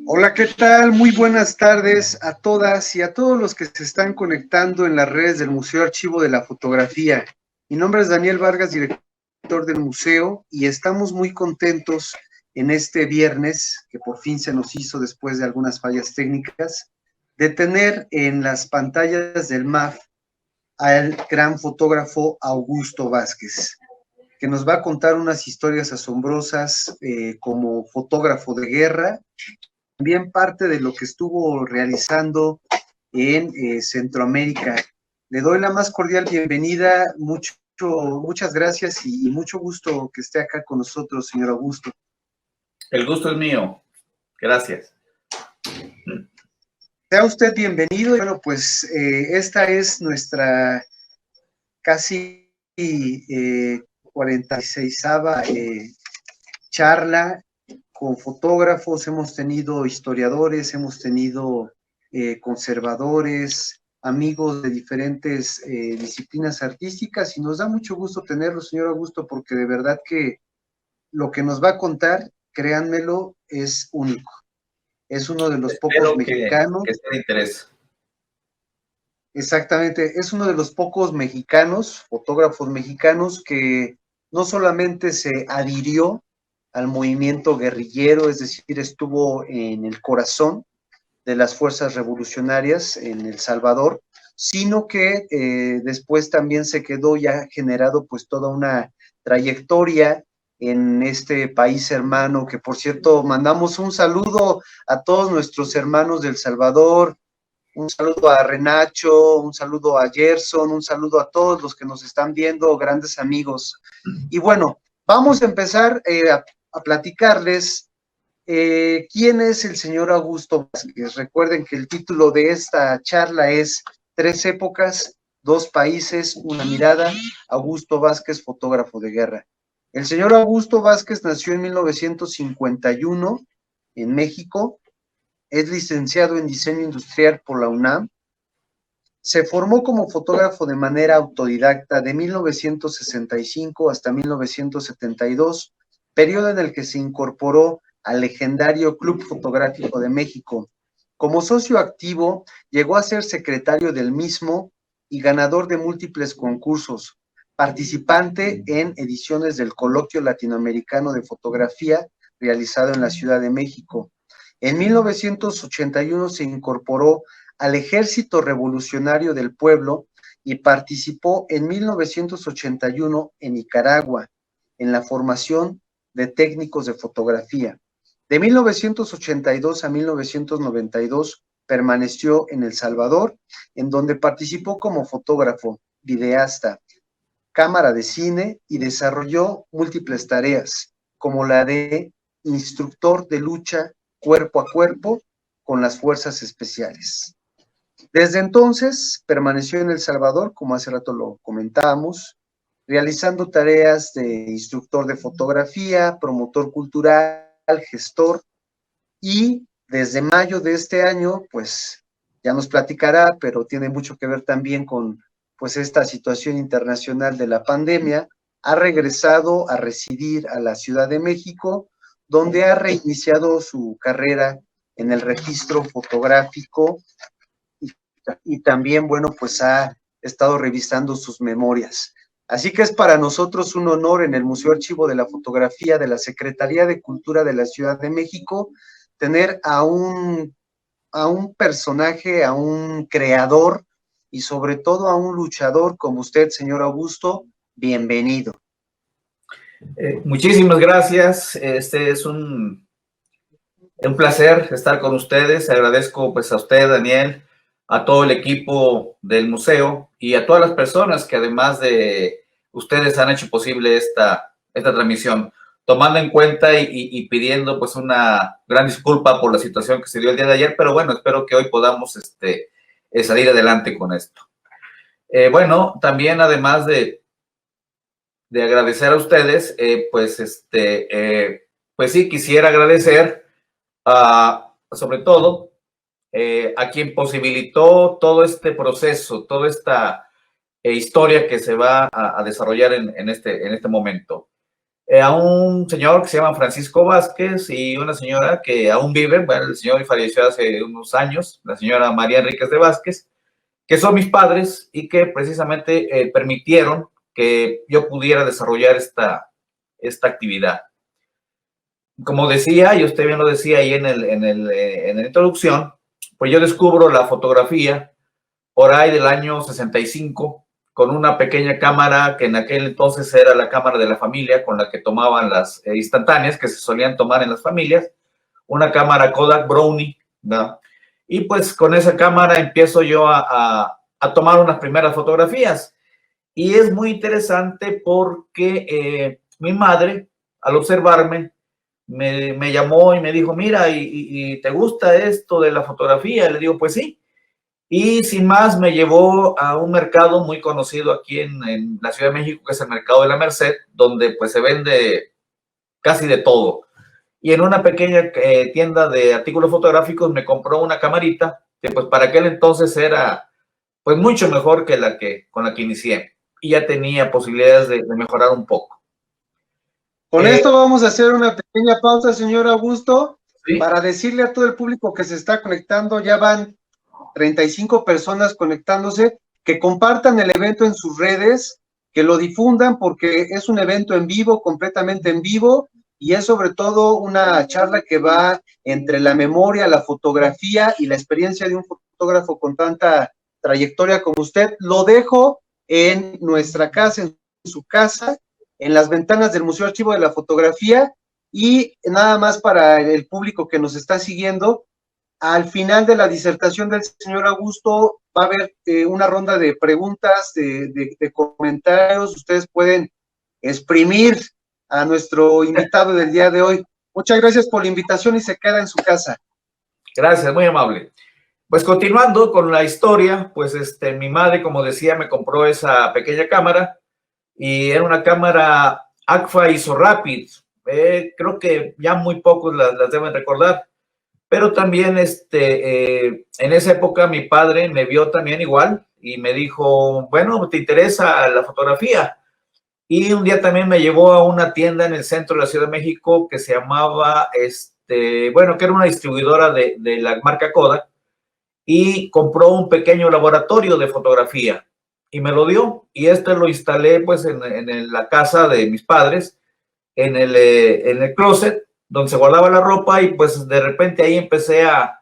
Hola, ¿qué tal? Muy buenas tardes a todas y a todos los que se están conectando en las redes del Museo Archivo de la Fotografía. Mi nombre es Daniel Vargas, director del museo, y estamos muy contentos en este viernes, que por fin se nos hizo después de algunas fallas técnicas, de tener en las pantallas del MAF al gran fotógrafo Augusto Vázquez, que nos va a contar unas historias asombrosas como fotógrafo de guerra, también parte de lo que estuvo realizando en Centroamérica. Le doy la más cordial bienvenida, muchas gracias y mucho gusto que esté acá con nosotros, señor Augusto. El gusto es mío, gracias. Sea usted bienvenido. Bueno, pues esta es nuestra casi 46ª charla con fotógrafos, hemos tenido historiadores, hemos tenido conservadores, amigos de diferentes disciplinas artísticas, y nos da mucho gusto tenerlo, señor Augusto, porque de verdad que lo que nos va a contar, créanmelo, es único. Es uno de los pocos mexicanos. Que sea de interés. Exactamente, es uno de los pocos mexicanos, fotógrafos mexicanos, que no solamente se adhirió al movimiento guerrillero, es decir, estuvo en el corazón de las fuerzas revolucionarias en El Salvador, sino que después también se quedó ya generado pues toda una trayectoria en este país hermano, que por cierto mandamos un saludo a todos nuestros hermanos del Salvador, un saludo a Renacho, un saludo a Gerson, un saludo a todos los que nos están viendo, grandes amigos. Y bueno, vamos a empezar a platicarles quién es el señor Augusto Vázquez. Recuerden que el título de esta charla es Tres épocas, dos países, una mirada. Augusto Vázquez, fotógrafo de guerra. El señor Augusto Vázquez nació en 1951 en México. Es licenciado en diseño industrial por la UNAM. Se formó como fotógrafo de manera autodidacta de 1965 hasta 1972, periodo en el que se incorporó al legendario Club Fotográfico de México. Como socio activo, llegó a ser secretario del mismo y ganador de múltiples concursos, participante en ediciones del Coloquio Latinoamericano de Fotografía realizado en la Ciudad de México. En 1981 se incorporó al Ejército Revolucionario del Pueblo y participó en 1981 en Nicaragua en la formación de técnicos de fotografía. De 1982 a 1992 permaneció en El Salvador, en donde participó como fotógrafo, videasta, cámara de cine, y desarrolló múltiples tareas, como la de instructor de lucha cuerpo a cuerpo con las fuerzas especiales. Desde entonces permaneció en El Salvador, como hace rato lo comentábamos, realizando tareas de instructor de fotografía, promotor cultural, gestor, y desde mayo de este año, pues ya nos platicará, pero tiene mucho que ver también con pues esta situación internacional de la pandemia, ha regresado a residir a la Ciudad de México, donde ha reiniciado su carrera en el registro fotográfico y también, bueno, pues ha estado revisando sus memorias. Así que es para nosotros un honor en el Museo Archivo de la Fotografía de la Secretaría de Cultura de la Ciudad de México tener a un personaje, a un creador y sobre todo a un luchador como usted, señor Augusto. Bienvenido. Muchísimas gracias. Este es un placer estar con ustedes. Agradezco pues a usted, Daniel, a todo el equipo del museo y a todas las personas que además de ustedes han hecho posible esta transmisión, tomando en cuenta y pidiendo pues una gran disculpa por la situación que se dio el día de ayer, pero bueno, espero que hoy podamos salir adelante con esto. Bueno, también además de agradecer a ustedes, pues sí, quisiera agradecer sobre todo a quien posibilitó todo este proceso, toda esta historia que se va a desarrollar en este momento. a un señor que se llama Francisco Vázquez y una señora que aún vive, bueno, el señor falleció hace unos años, la señora María Enríquez de Vázquez, que son mis padres y que precisamente permitieron que yo pudiera desarrollar esta actividad. Como decía, y usted bien lo decía ahí en la introducción, pues yo descubro la fotografía por ahí del año 65 con una pequeña cámara que en aquel entonces era la cámara de la familia con la que tomaban las instantáneas que se solían tomar en las familias, una cámara Kodak Brownie, ¿no? Y pues con esa cámara empiezo yo a tomar unas primeras fotografías. Y es muy interesante porque mi madre, al observarme, me llamó y me dijo, mira, ¿y te gusta esto de la fotografía? Le digo, pues sí. Y sin más me llevó a un mercado muy conocido aquí en la Ciudad de México, que es el Mercado de la Merced, donde pues se vende casi de todo. Y en una pequeña tienda de artículos fotográficos me compró una camarita que pues para aquel entonces era pues mucho mejor que con la que inicié. Y ya tenía posibilidades de mejorar un poco. Con esto vamos a hacer una pequeña pausa, señor Augusto, ¿sí? Para decirle a todo el público que se está conectando, ya van 35 personas conectándose, que compartan el evento en sus redes, que lo difundan porque es un evento en vivo, completamente en vivo, y es sobre todo una charla que va entre la memoria, la fotografía y la experiencia de un fotógrafo con tanta trayectoria como usted. Lo dejo en nuestra casa, en su casa, en las ventanas del Museo Archivo de la Fotografía, y nada más para el público que nos está siguiendo, al final de la disertación del señor Augusto va a haber una ronda de preguntas, de comentarios. Ustedes pueden exprimir a nuestro invitado del día de hoy. Muchas gracias por la invitación y se queda en su casa. Gracias, muy amable. Pues continuando con la historia, pues mi madre, como decía, me compró esa pequeña cámara y era una cámara Agfa ISORapid. Creo que ya muy pocos las deben recordar. Pero también en esa época mi padre me vio también igual y me dijo, bueno, ¿te interesa la fotografía? Y un día también me llevó a una tienda en el centro de la Ciudad de México que se llamaba, bueno, que era una distribuidora de la marca Kodak, y compró un pequeño laboratorio de fotografía y me lo dio. Y lo instalé pues en la casa de mis padres, en el closet, donde se guardaba la ropa, y pues de repente ahí empecé a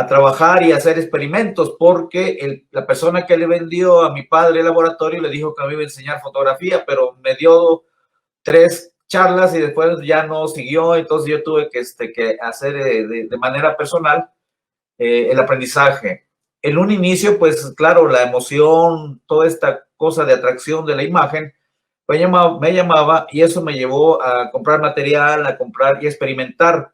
trabajar y a hacer experimentos, porque la persona que le vendió a mi padre el laboratorio le dijo que me iba a enseñar fotografía, pero me dio 3 charlas y después ya no siguió. Entonces yo tuve que hacer de manera personal el aprendizaje. En un inicio, pues claro, la emoción, toda esta cosa de atracción de la imagen, me llamaba, y eso me llevó a comprar material, a comprar y experimentar.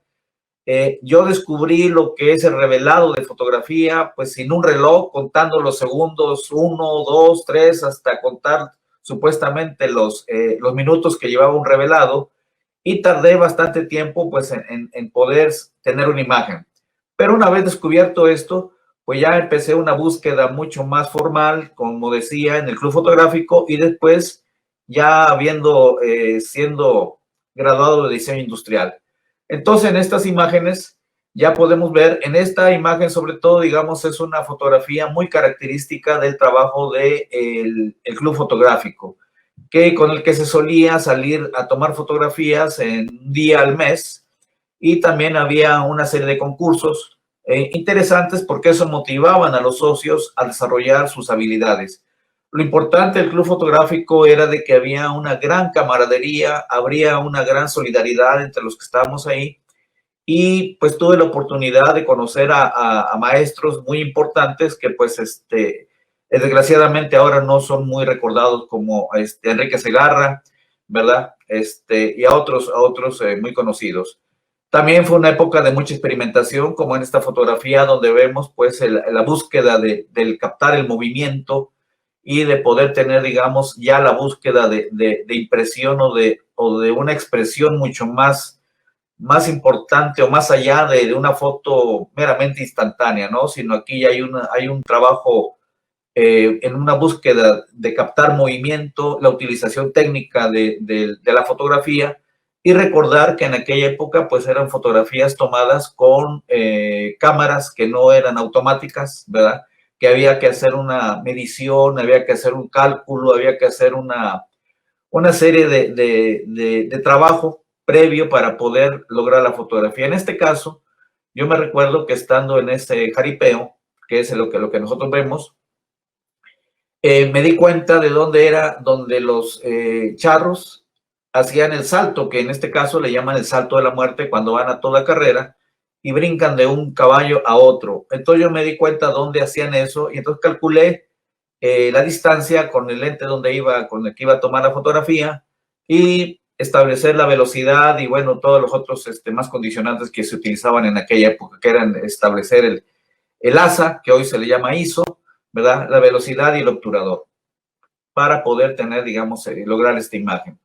Yo descubrí lo que es el revelado de fotografía, pues sin un reloj, contando los segundos, 1, 2, 3, hasta contar supuestamente los minutos que llevaba un revelado, y tardé bastante tiempo pues en poder tener una imagen. Pero una vez descubierto esto, pues ya empecé una búsqueda mucho más formal, como decía, en el Club Fotográfico, y después ya siendo graduado de diseño industrial. Entonces, en estas imágenes ya podemos ver, en esta imagen sobre todo, digamos, es una fotografía muy característica del trabajo del Club Fotográfico, con el que se solía salir a tomar fotografías en un día al mes, y también había una serie de concursos interesantes porque eso motivaban a los socios a desarrollar sus habilidades. Lo importante del Club Fotográfico era de que había una gran camaradería, habría una gran solidaridad entre los que estábamos ahí, y pues tuve la oportunidad de conocer a maestros muy importantes que pues desgraciadamente ahora no son muy recordados, como Enrique Segarra, ¿verdad? Y a otros muy conocidos. También fue una época de mucha experimentación, como en esta fotografía donde vemos pues la búsqueda del captar el movimiento y de poder tener, digamos, ya la búsqueda de impresión o de una expresión mucho más importante o más allá de una foto meramente instantánea, ¿no? Sino aquí ya hay un trabajo en una búsqueda de captar movimiento, la utilización técnica de la fotografía, y recordar que en aquella época pues eran fotografías tomadas con cámaras que no eran automáticas, ¿verdad? Que había que hacer una medición, había que hacer un cálculo, había que hacer una serie de trabajo previo para poder lograr la fotografía. En este caso, yo me recuerdo que estando en ese jaripeo, que es lo que nosotros vemos, me di cuenta de dónde era donde los charros hacían el salto, que en este caso le llaman el salto de la muerte, cuando van a toda carrera y brincan de un caballo a otro. Entonces yo me di cuenta dónde hacían eso y entonces calculé la distancia con el lente con el que iba a tomar la fotografía y establecer la velocidad y bueno, todos los otros más condicionantes que se utilizaban en aquella época, que eran establecer el ASA, que hoy se le llama ISO, ¿verdad? La velocidad y el obturador, para poder tener, digamos, lograr esta imagen.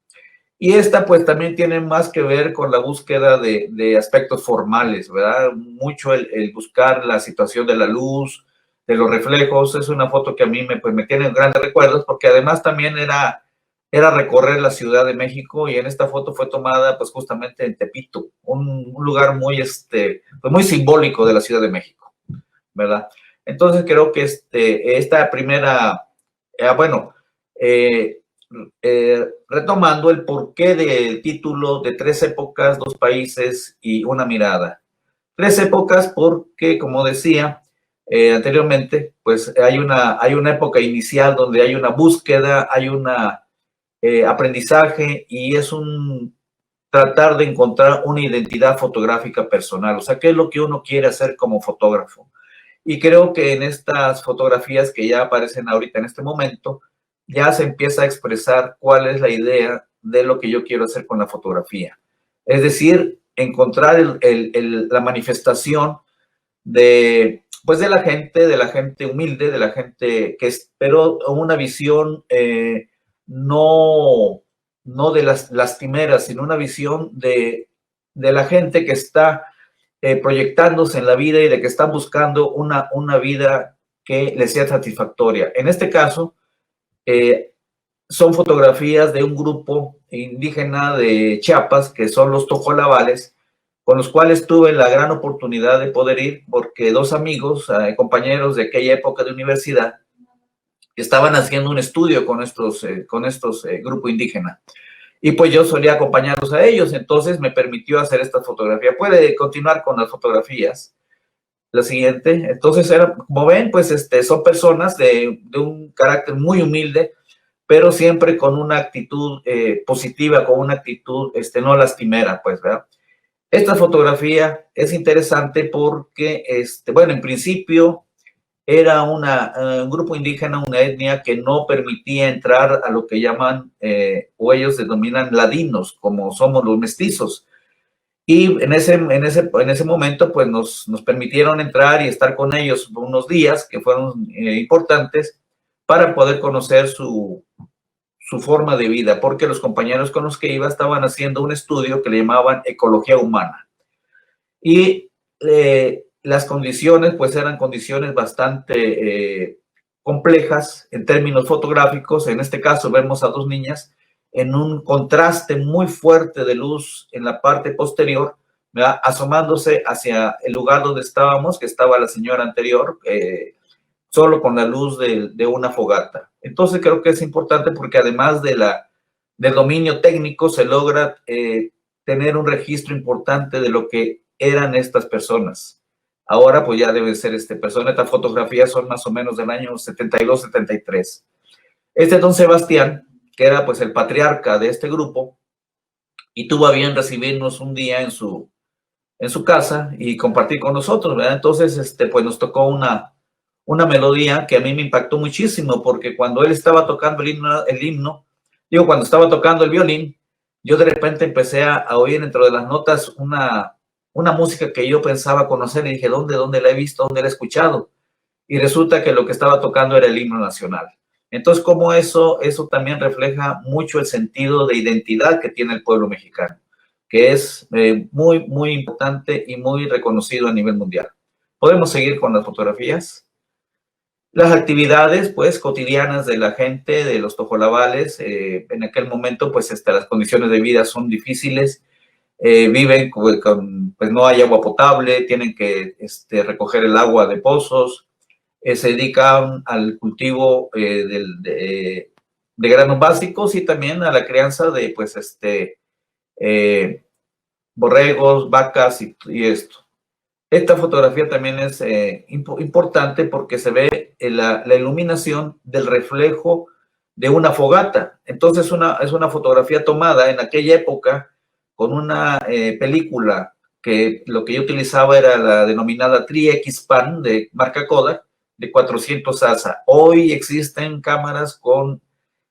Y esta pues también tiene más que ver con la búsqueda de aspectos formales, ¿verdad? Mucho el buscar la situación de la luz, de los reflejos. Es una foto que a mí me tiene grandes recuerdos, porque además también era recorrer la Ciudad de México, y en esta foto fue tomada pues justamente en Tepito, un lugar muy, pues, muy simbólico de la Ciudad de México, ¿verdad? Entonces creo que esta primera, bueno, retomando el porqué del título de 3 épocas, 2 países y una mirada. 3 épocas porque, como decía anteriormente, pues hay una época inicial donde hay una búsqueda, hay una aprendizaje, y es un tratar de encontrar una identidad fotográfica personal, o sea, qué es lo que uno quiere hacer como fotógrafo. Y creo que en estas fotografías que ya aparecen ahorita en este momento, ya se empieza a expresar cuál es la idea de lo que yo quiero hacer con la fotografía. Es decir, encontrar la manifestación pues de la gente humilde, de la gente que esperó una visión no de las lastimeras, sino una visión de la gente que está proyectándose en la vida y de que están buscando una vida que les sea satisfactoria. En este caso, son fotografías de un grupo indígena de Chiapas, que son los tojolabales, con los cuales tuve la gran oportunidad de poder ir, porque 2 amigos, compañeros de aquella época de universidad, estaban haciendo un estudio con estos grupos indígenas. Y pues yo solía acompañarlos a ellos, entonces me permitió hacer esta fotografía. Puede continuar con las fotografías. La siguiente. Entonces, como ven, pues son personas de un carácter muy humilde, pero siempre con una actitud positiva, con una actitud no lastimera, pues, ¿verdad? Esta fotografía es interesante porque, bueno, en principio era un grupo indígena, una etnia que no permitía entrar a lo que llaman, o ellos denominan ladinos, como somos los mestizos. Y en ese momento, pues nos permitieron entrar y estar con ellos unos días que fueron importantes para poder conocer su forma de vida, porque los compañeros con los que iba estaban haciendo un estudio que le llamaban ecología humana. Y las condiciones, pues eran condiciones bastante complejas en términos fotográficos. En este caso vemos a 2 niñas en un contraste muy fuerte de luz en la parte posterior, ¿verdad? Asomándose hacia el lugar donde estábamos, que estaba la señora anterior, solo con la luz de una fogata. Entonces creo que es importante porque además del dominio técnico se logra tener un registro importante de lo que eran estas personas. Ahora pues ya deben ser personas. Estas fotografías son más o menos del año 72, 73. Don Sebastián, que era pues el patriarca de este grupo, y tuvo a bien recibirnos un día en su casa y compartir con nosotros, ¿verdad? Entonces, pues nos tocó una melodía que a mí me impactó muchísimo, porque cuando él estaba tocando el himno, cuando estaba tocando el violín, yo de repente empecé a oír dentro de las notas una música que yo pensaba conocer, y dije, ¿dónde la he visto? ¿Dónde la he escuchado? Y resulta que lo que estaba tocando era el himno nacional. Entonces, como eso también refleja mucho el sentido de identidad que tiene el pueblo mexicano, que es muy, muy importante y muy reconocido a nivel mundial. ¿Podemos seguir con las fotografías? Las actividades, pues, cotidianas de la gente, de los tojolabales, en aquel momento, pues, las condiciones de vida son difíciles, viven pues, no hay agua potable, tienen que recoger el agua de pozos, se dedican al cultivo de granos básicos y también a la crianza de, pues, borregos, vacas y esto. Esta fotografía también es importante porque se ve la iluminación del reflejo de una fogata. Entonces es una fotografía tomada en aquella época con una película que lo que yo utilizaba era la denominada Tri-X-Pan de marca Kodak de 400 ASA. Hoy existen cámaras con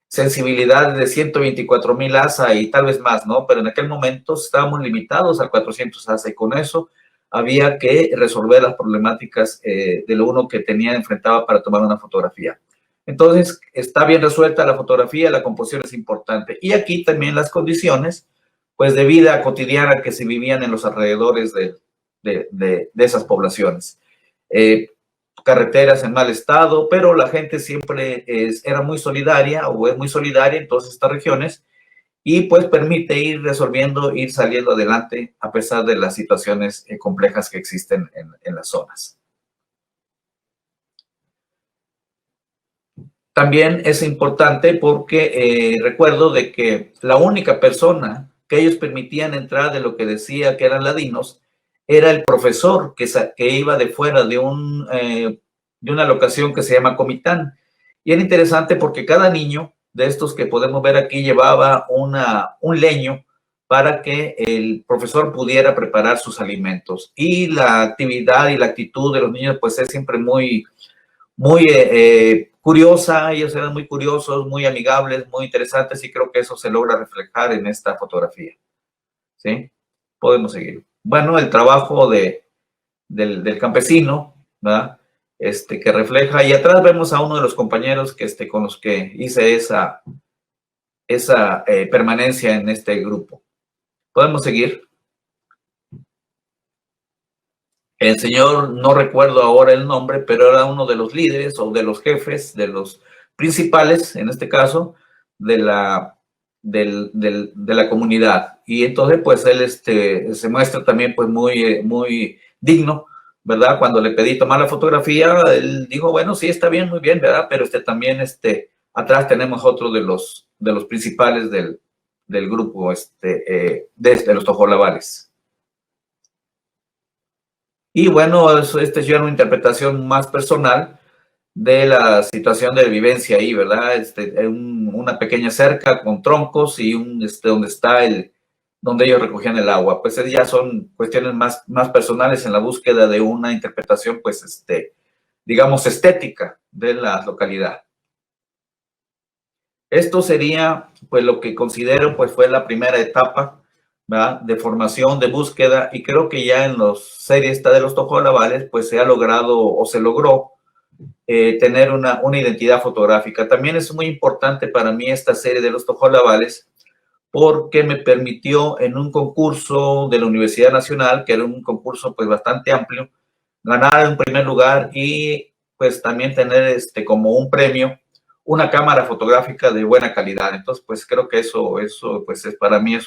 sensibilidad de 124,000 ASA y tal vez más, ¿no? Pero en aquel momento estábamos limitados a 400 ASA y con eso había que resolver las problemáticas de lo uno que tenía enfrentado para tomar una fotografía. Entonces, está bien resuelta la fotografía, la composición es importante. Y aquí también las condiciones, pues, de vida cotidiana que se vivían en los alrededores de esas poblaciones. Carreteras en mal estado, pero la gente siempre era muy solidaria o es muy solidaria en todas estas regiones y pues permite ir resolviendo, ir saliendo adelante a pesar de las situaciones complejas que existen en las zonas. También es importante porque recuerdo de que la única persona que ellos permitían entrar de lo que decía que eran ladinos era el profesor que iba de fuera de una locación que se llama Comitán. Y era interesante porque cada niño de estos que podemos ver aquí llevaba un leño para que el profesor pudiera preparar sus alimentos. Y la actividad y la actitud de los niños pues es siempre muy curiosa, ellos eran muy curiosos, muy amigables, muy interesantes y creo que eso se logra reflejar en esta fotografía. ¿Sí? Podemos seguir. Bueno, el trabajo del campesino, ¿verdad? Que refleja, y atrás vemos a uno de los compañeros con los que hice esa permanencia en este grupo. ¿Podemos seguir? El señor, no recuerdo ahora el nombre, pero era uno de los líderes o de los jefes, de los principales, en este caso, de la comunidad. Y entonces, pues, él se muestra también, pues, muy digno, ¿verdad? Cuando le pedí tomar la fotografía, él dijo, bueno, sí, está bien, muy bien, ¿verdad? Pero también, atrás tenemos otro de los principales del grupo, de los tojolabales. Y bueno, es ya una interpretación más personal de la situación de vivencia ahí, ¿verdad? Una pequeña cerca con troncos y donde está donde ellos recogían el agua. Pues ya son cuestiones más personales en la búsqueda de una interpretación, pues, digamos, estética de la localidad. Esto sería, pues, lo que considero, pues, fue la primera etapa, ¿verdad? De formación, de búsqueda, y creo que ya en las series de los tojolabales, pues se ha logrado o se logró tener una identidad fotográfica. También es muy importante para mí esta serie de los tojolabales porque me permitió en un concurso de la Universidad Nacional, que era un concurso pues bastante amplio, ganar en primer lugar y pues también tener como un premio una cámara fotográfica de buena calidad. Entonces, pues creo que eso pues para mí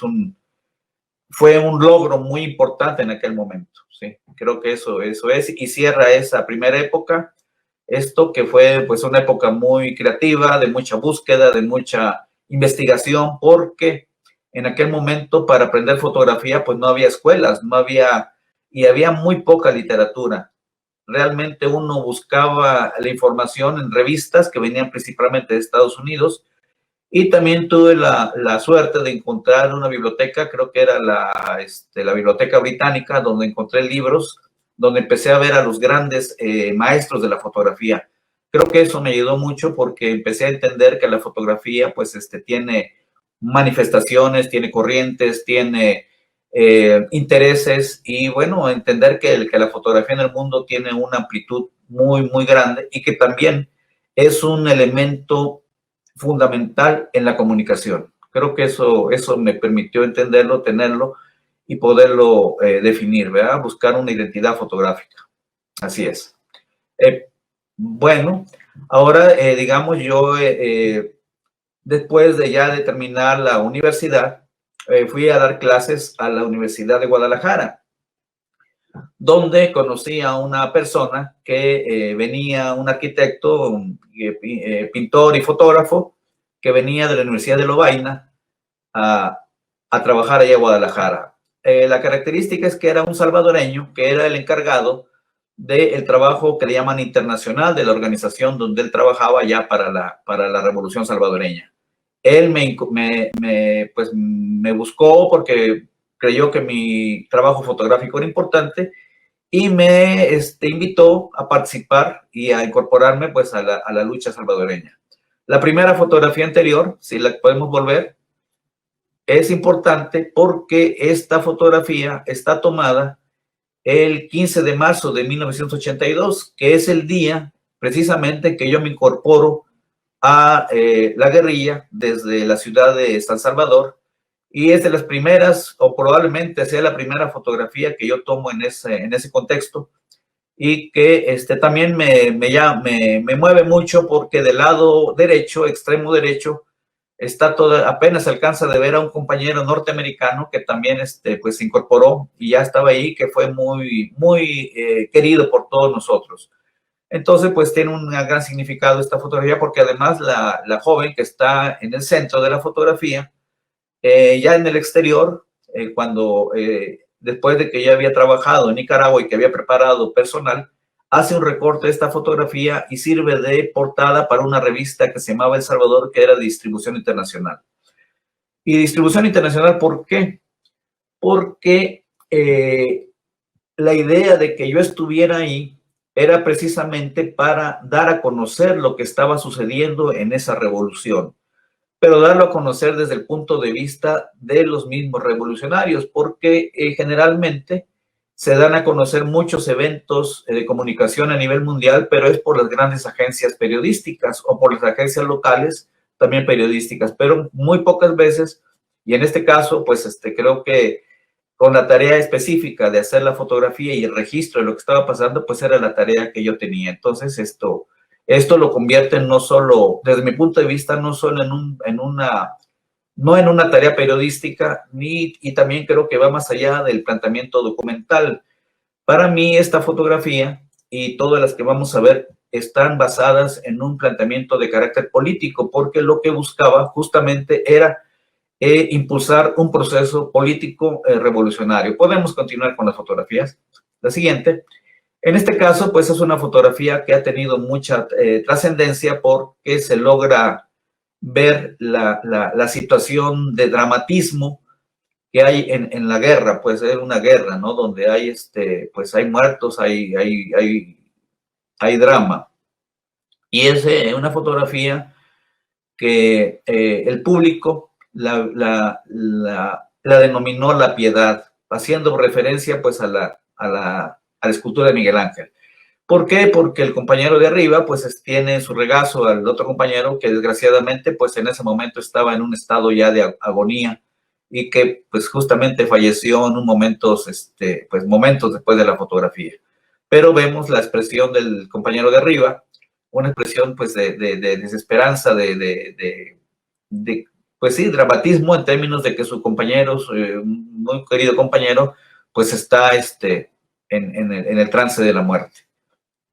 fue un logro muy importante en aquel momento, ¿sí? Creo que eso es, y cierra esa primera época, esto que fue pues una época muy creativa, de mucha búsqueda, de mucha investigación, porque en aquel momento para aprender fotografía pues no había escuelas, y había muy poca literatura. Realmente uno buscaba la información en revistas que venían principalmente de Estados Unidos, y también tuve la suerte de encontrar una biblioteca, creo que era la Biblioteca Británica, donde encontré libros, donde empecé a ver a los grandes maestros de la fotografía. Creo que eso me ayudó mucho porque empecé a entender que la fotografía, pues, tiene manifestaciones, tiene corrientes, tiene intereses, y bueno, entender que la fotografía en el mundo tiene una amplitud muy, muy grande y que también es un elemento fundamental en la comunicación. Creo que eso me permitió entenderlo, tenerlo y poderlo definir, ¿verdad? Buscar una identidad fotográfica. Así es. Bueno, ahora, digamos, yo después de ya de terminar la universidad, fui a dar clases a la Universidad de Guadalajara, donde conocí a una persona que venía, un arquitecto, pintor y fotógrafo, que venía de la Universidad de Lovaina a trabajar allá en Guadalajara. La característica es que era un salvadoreño, que era el encargado del trabajo que le llaman internacional de la organización donde él trabajaba ya para la Revolución Salvadoreña. Él pues, me buscó porque creyó que mi trabajo fotográfico era importante y me invitó a participar y a incorporarme pues a la lucha salvadoreña. La primera fotografía anterior, si la podemos volver, es importante porque esta fotografía está tomada el 15 de marzo de 1982, que es el día precisamente que yo me incorporo a la guerrilla desde la ciudad de San Salvador, y es de las primeras, o probablemente sea la primera fotografía que yo tomo en ese contexto, y que también me mueve mucho porque del lado derecho, extremo derecho, está todo, apenas se alcanza de ver a un compañero norteamericano que también pues se incorporó y ya estaba ahí, que fue muy querido por todos nosotros. Entonces, pues tiene un gran significado esta fotografía porque además la joven que está en el centro de la fotografía, ya en el exterior, después de que ya había trabajado en Nicaragua y que había preparado personal, hace un recorte de esta fotografía y sirve de portada para una revista que se llamaba El Salvador, que era de distribución internacional. Y distribución internacional, ¿por qué? Porque la idea de que yo estuviera ahí era precisamente para dar a conocer lo que estaba sucediendo en esa revolución, pero darlo a conocer desde el punto de vista de los mismos revolucionarios, porque generalmente se dan a conocer muchos eventos de comunicación a nivel mundial, pero es por las grandes agencias periodísticas o por las agencias locales también periodísticas, pero muy pocas veces, y en este caso, pues creo que con la tarea específica de hacer la fotografía y el registro de lo que estaba pasando, pues era la tarea que yo tenía. Entonces, esto lo convierte no solo, desde mi punto de vista, no solo no en una tarea periodística, y también creo que va más allá del planteamiento documental. Para mí, esta fotografía y todas las que vamos a ver están basadas en un planteamiento de carácter político, porque lo que buscaba justamente era impulsar un proceso político revolucionario. Podemos continuar con las fotografías. La siguiente. En este caso, pues es una fotografía que ha tenido mucha trascendencia porque se logra ver la situación de dramatismo que hay en la guerra, pues es una guerra, ¿no? Donde hay, pues hay muertos, hay drama. Y es una fotografía que el público la denominó La Piedad, haciendo referencia pues a la escultura de Miguel Ángel. ¿Por qué? Porque el compañero de arriba pues tiene su regazo al otro compañero que desgraciadamente pues en ese momento estaba en un estado ya de agonía y que pues justamente falleció en un momentos después de la fotografía. Pero vemos la expresión del compañero de arriba, una expresión pues de desesperanza, pues sí, dramatismo en términos de que su compañero, muy querido compañero, pues está en el trance de la muerte.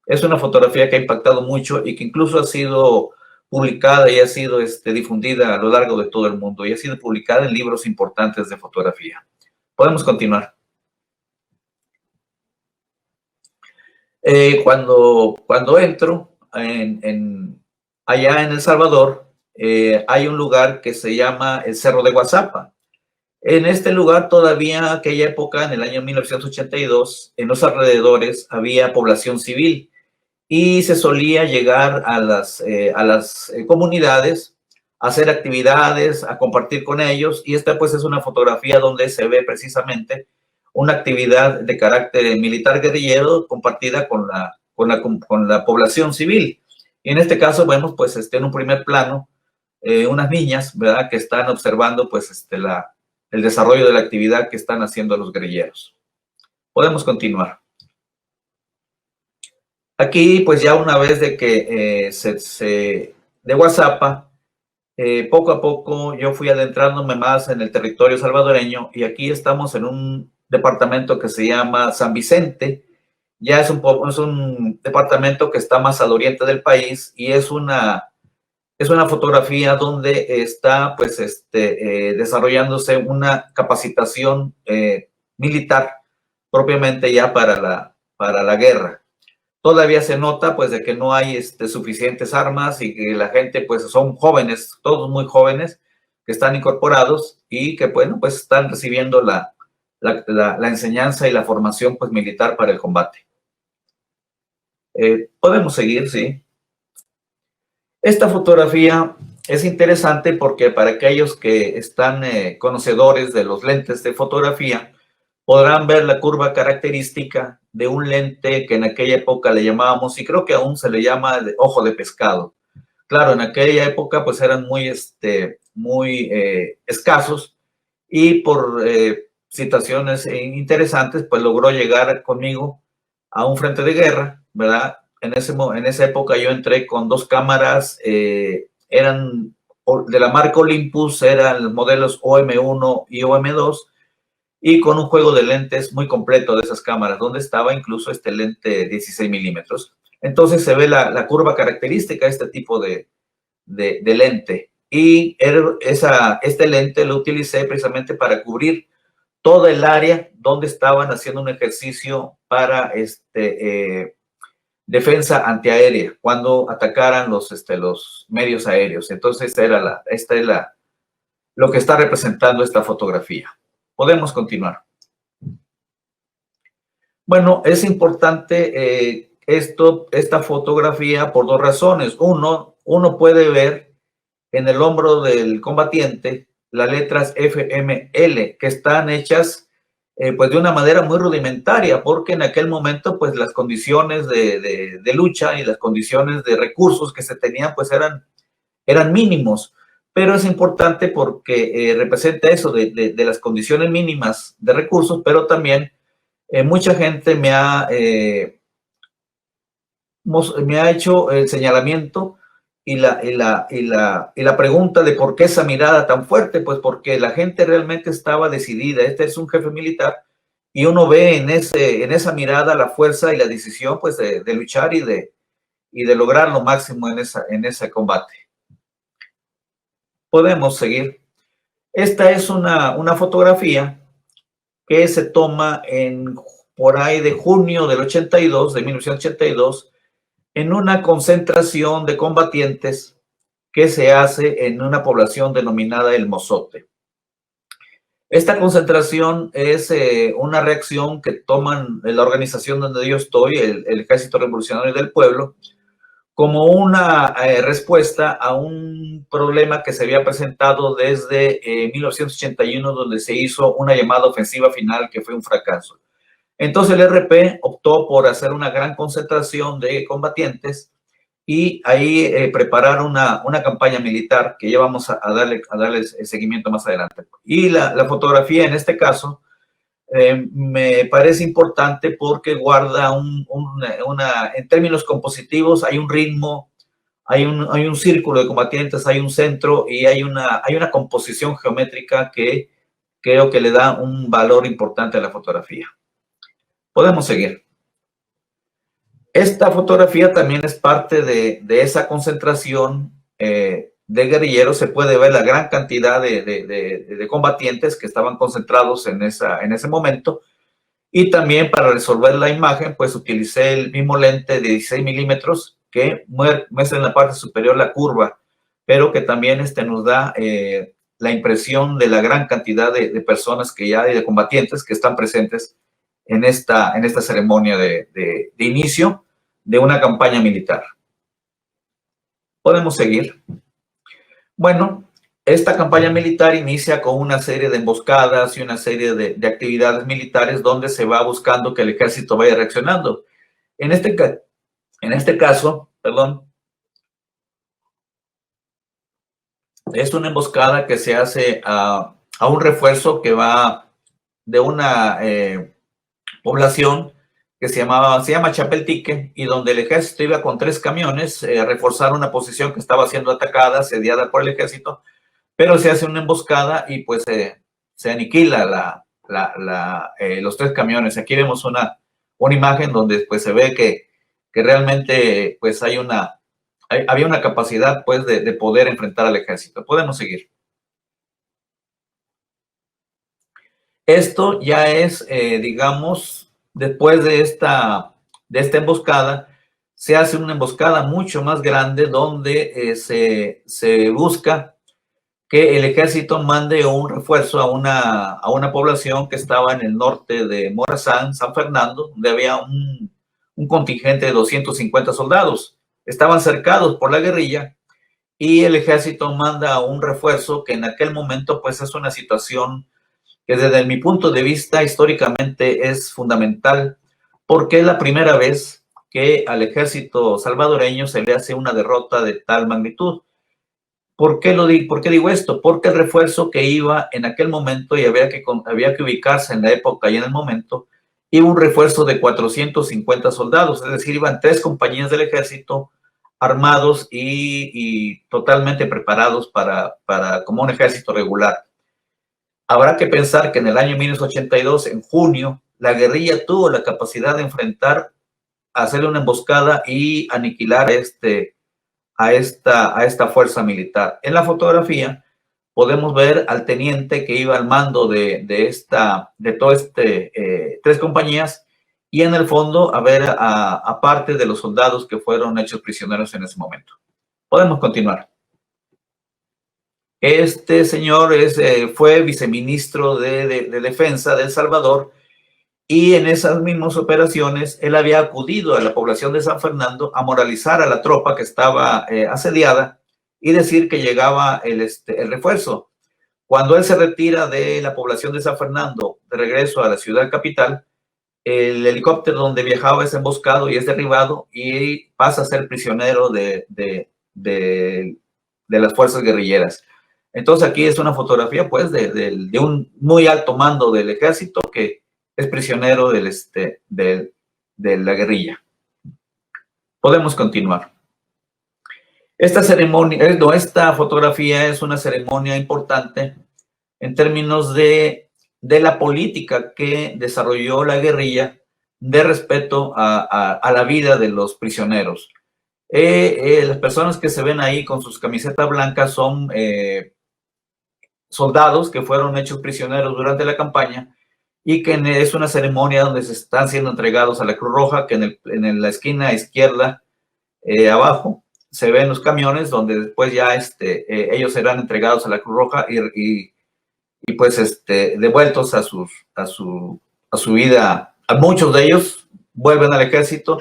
Es una fotografía que ha impactado mucho y que incluso ha sido publicada y ha sido difundida a lo largo de todo el mundo y ha sido publicada en libros importantes de fotografía. Podemos continuar. Cuando entro allá en El Salvador, hay un lugar que se llama el Cerro de Guazapa. En este lugar todavía, aquella época, en el año 1982, en los alrededores había población civil y se solía llegar a las comunidades, a hacer actividades, a compartir con ellos, y esta pues es una fotografía donde se ve precisamente una actividad de carácter militar guerrillero compartida con la población civil. Y en este caso vemos pues en un primer plano unas niñas, ¿verdad?, que están observando pues el desarrollo de la actividad que están haciendo los guerrilleros. Podemos continuar. Aquí, pues ya una vez de que de WhatsApp, poco a poco yo fui adentrándome más en el territorio salvadoreño y aquí estamos en un departamento que se llama San Vicente. Ya es un departamento que está más al oriente del país y es una fotografía donde está pues desarrollándose una capacitación militar propiamente ya para la guerra. Todavía se nota pues de que no hay suficientes armas y que la gente pues son jóvenes, todos muy jóvenes, que están incorporados y que bueno pues están recibiendo la enseñanza y la formación pues militar para el combate. Podemos seguir, sí. Esta fotografía es interesante porque para aquellos que están conocedores de los lentes de fotografía, podrán ver la curva característica de un lente que en aquella época le llamábamos, y creo que aún se le llama ojo de pescado. Claro, en aquella época pues eran muy escasos y por situaciones interesantes pues logró llegar conmigo a un frente de guerra, ¿verdad? En esa época yo entré con 2 cámaras, eran de la marca Olympus, eran los modelos OM1 y OM2, y con un juego de lentes muy completo de esas cámaras, donde estaba incluso este lente 16 milímetros. Entonces se ve la curva característica de este tipo de lente. Y este lente lo utilicé precisamente para cubrir toda el área donde estaban haciendo un ejercicio para defensa antiaérea, cuando atacaran los medios aéreos. Entonces, esta es lo que está representando esta fotografía. Podemos continuar. Bueno, es importante esta fotografía por 2 razones. Uno puede ver en el hombro del combatiente las letras FML, que están hechas pues de una manera muy rudimentaria, porque en aquel momento pues las condiciones de lucha y las condiciones de recursos que se tenían pues eran mínimos, pero es importante porque representa eso de las condiciones mínimas de recursos, pero también mucha gente me ha hecho el señalamiento y la pregunta de por qué esa mirada tan fuerte, pues porque la gente realmente estaba decidida. Este es un jefe militar y uno ve en esa mirada la fuerza y la decisión pues de luchar y de lograr lo máximo en ese combate. Podemos seguir. Esta es una fotografía que se toma por ahí de junio del 82, de 1982, en una concentración de combatientes que se hace en una población denominada El Mozote. Esta concentración es una reacción que toman la organización donde yo estoy, el Ejército Revolucionario del Pueblo, como una respuesta a un problema que se había presentado desde 1981, donde se hizo una llamada ofensiva final que fue un fracaso. Entonces el RP optó por hacer una gran concentración de combatientes y ahí preparar una campaña militar que ya vamos a darle seguimiento más adelante. Y la fotografía en este caso me parece importante porque guarda en términos compositivos hay un ritmo, hay un círculo de combatientes, hay un centro y hay una composición geométrica que creo que le da un valor importante a la fotografía. Podemos seguir. Esta fotografía también es parte de esa concentración de guerrilleros. Se puede ver la gran cantidad de combatientes que estaban concentrados en ese momento. Y también para resolver la imagen, pues utilicé el mismo lente de 16 milímetros que muestra en la parte superior la curva, pero que también nos da la impresión de la gran cantidad de personas que ya hay, de combatientes que están presentes en esta ceremonia de inicio de una campaña militar. Podemos seguir. Bueno, esta campaña militar inicia con una serie de emboscadas y una serie de actividades militares donde se va buscando que el ejército vaya reaccionando. En este caso, es una emboscada que se hace a un refuerzo que va de una población que se llama Chapeltique, y donde el ejército iba con 3 camiones a reforzar una posición que estaba siendo atacada, asediada por el ejército, pero se hace una emboscada y pues se aniquila los 3 camiones. Aquí vemos una imagen donde pues se ve que realmente pues había una capacidad pues de poder enfrentar al ejército. Podemos seguir. Esto ya es, digamos, después de esta emboscada, se hace una emboscada mucho más grande donde se busca que el ejército mande un refuerzo a una población que estaba en el norte de Morazán, San Fernando, donde había un contingente de 250 soldados. Estaban cercados por la guerrilla y el ejército manda un refuerzo que en aquel momento pues es una situación que desde mi punto de vista históricamente es fundamental, porque es la primera vez que al ejército salvadoreño se le hace una derrota de tal magnitud. ¿Por qué digo esto? Porque el refuerzo que iba en aquel momento y había que ubicarse en la época y en el momento, iba un refuerzo de 450 soldados, es decir, iban 3 compañías del ejército armados y totalmente preparados para como un ejército regular. Habrá que pensar que en el año 1982, en junio, la guerrilla tuvo la capacidad de enfrentar, hacerle una emboscada y aniquilar a esta fuerza militar. En la fotografía podemos ver al teniente que iba al mando de todo 3 compañías, y en el fondo a ver a parte de los soldados que fueron hechos prisioneros en ese momento. Podemos continuar. Este señor fue viceministro de Defensa de El Salvador, y en esas mismas operaciones él había acudido a la población de San Fernando a moralizar a la tropa que estaba asediada y decir que llegaba el refuerzo. Cuando él se retira de la población de San Fernando de regreso a la ciudad capital, el helicóptero donde viajaba es emboscado y es derribado y pasa a ser prisionero de las fuerzas guerrilleras. Entonces aquí es una fotografía pues de un muy alto mando del ejército que es prisionero de la guerrilla. Podemos continuar. Esta fotografía es una ceremonia importante en términos de la política que desarrolló la guerrilla de respeto a la vida de los prisioneros. Las personas que se ven ahí con sus camisetas blancas son soldados que fueron hechos prisioneros durante la campaña, y que es una ceremonia donde se están siendo entregados a la Cruz Roja, que en la esquina izquierda abajo se ven los camiones donde después ya ellos serán entregados a la Cruz Roja y pues devueltos a su vida. A muchos de ellos vuelven al ejército,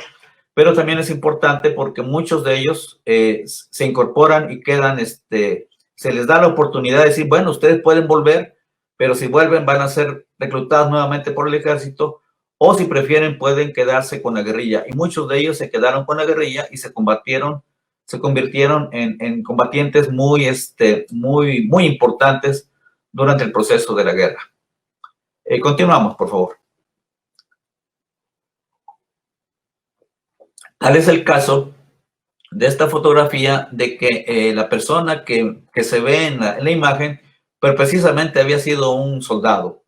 pero también es importante porque muchos de ellos se incorporan y quedan, se les da la oportunidad de decir, bueno, ustedes pueden volver, pero si vuelven van a ser reclutados nuevamente por el ejército, o si prefieren pueden quedarse con la guerrilla. Y muchos de ellos se quedaron con la guerrilla y se convirtieron en combatientes muy importantes durante el proceso de la guerra. Continuamos, por favor. Tal es el caso de esta fotografía de que la persona que se ve en la imagen, pero precisamente había sido un soldado,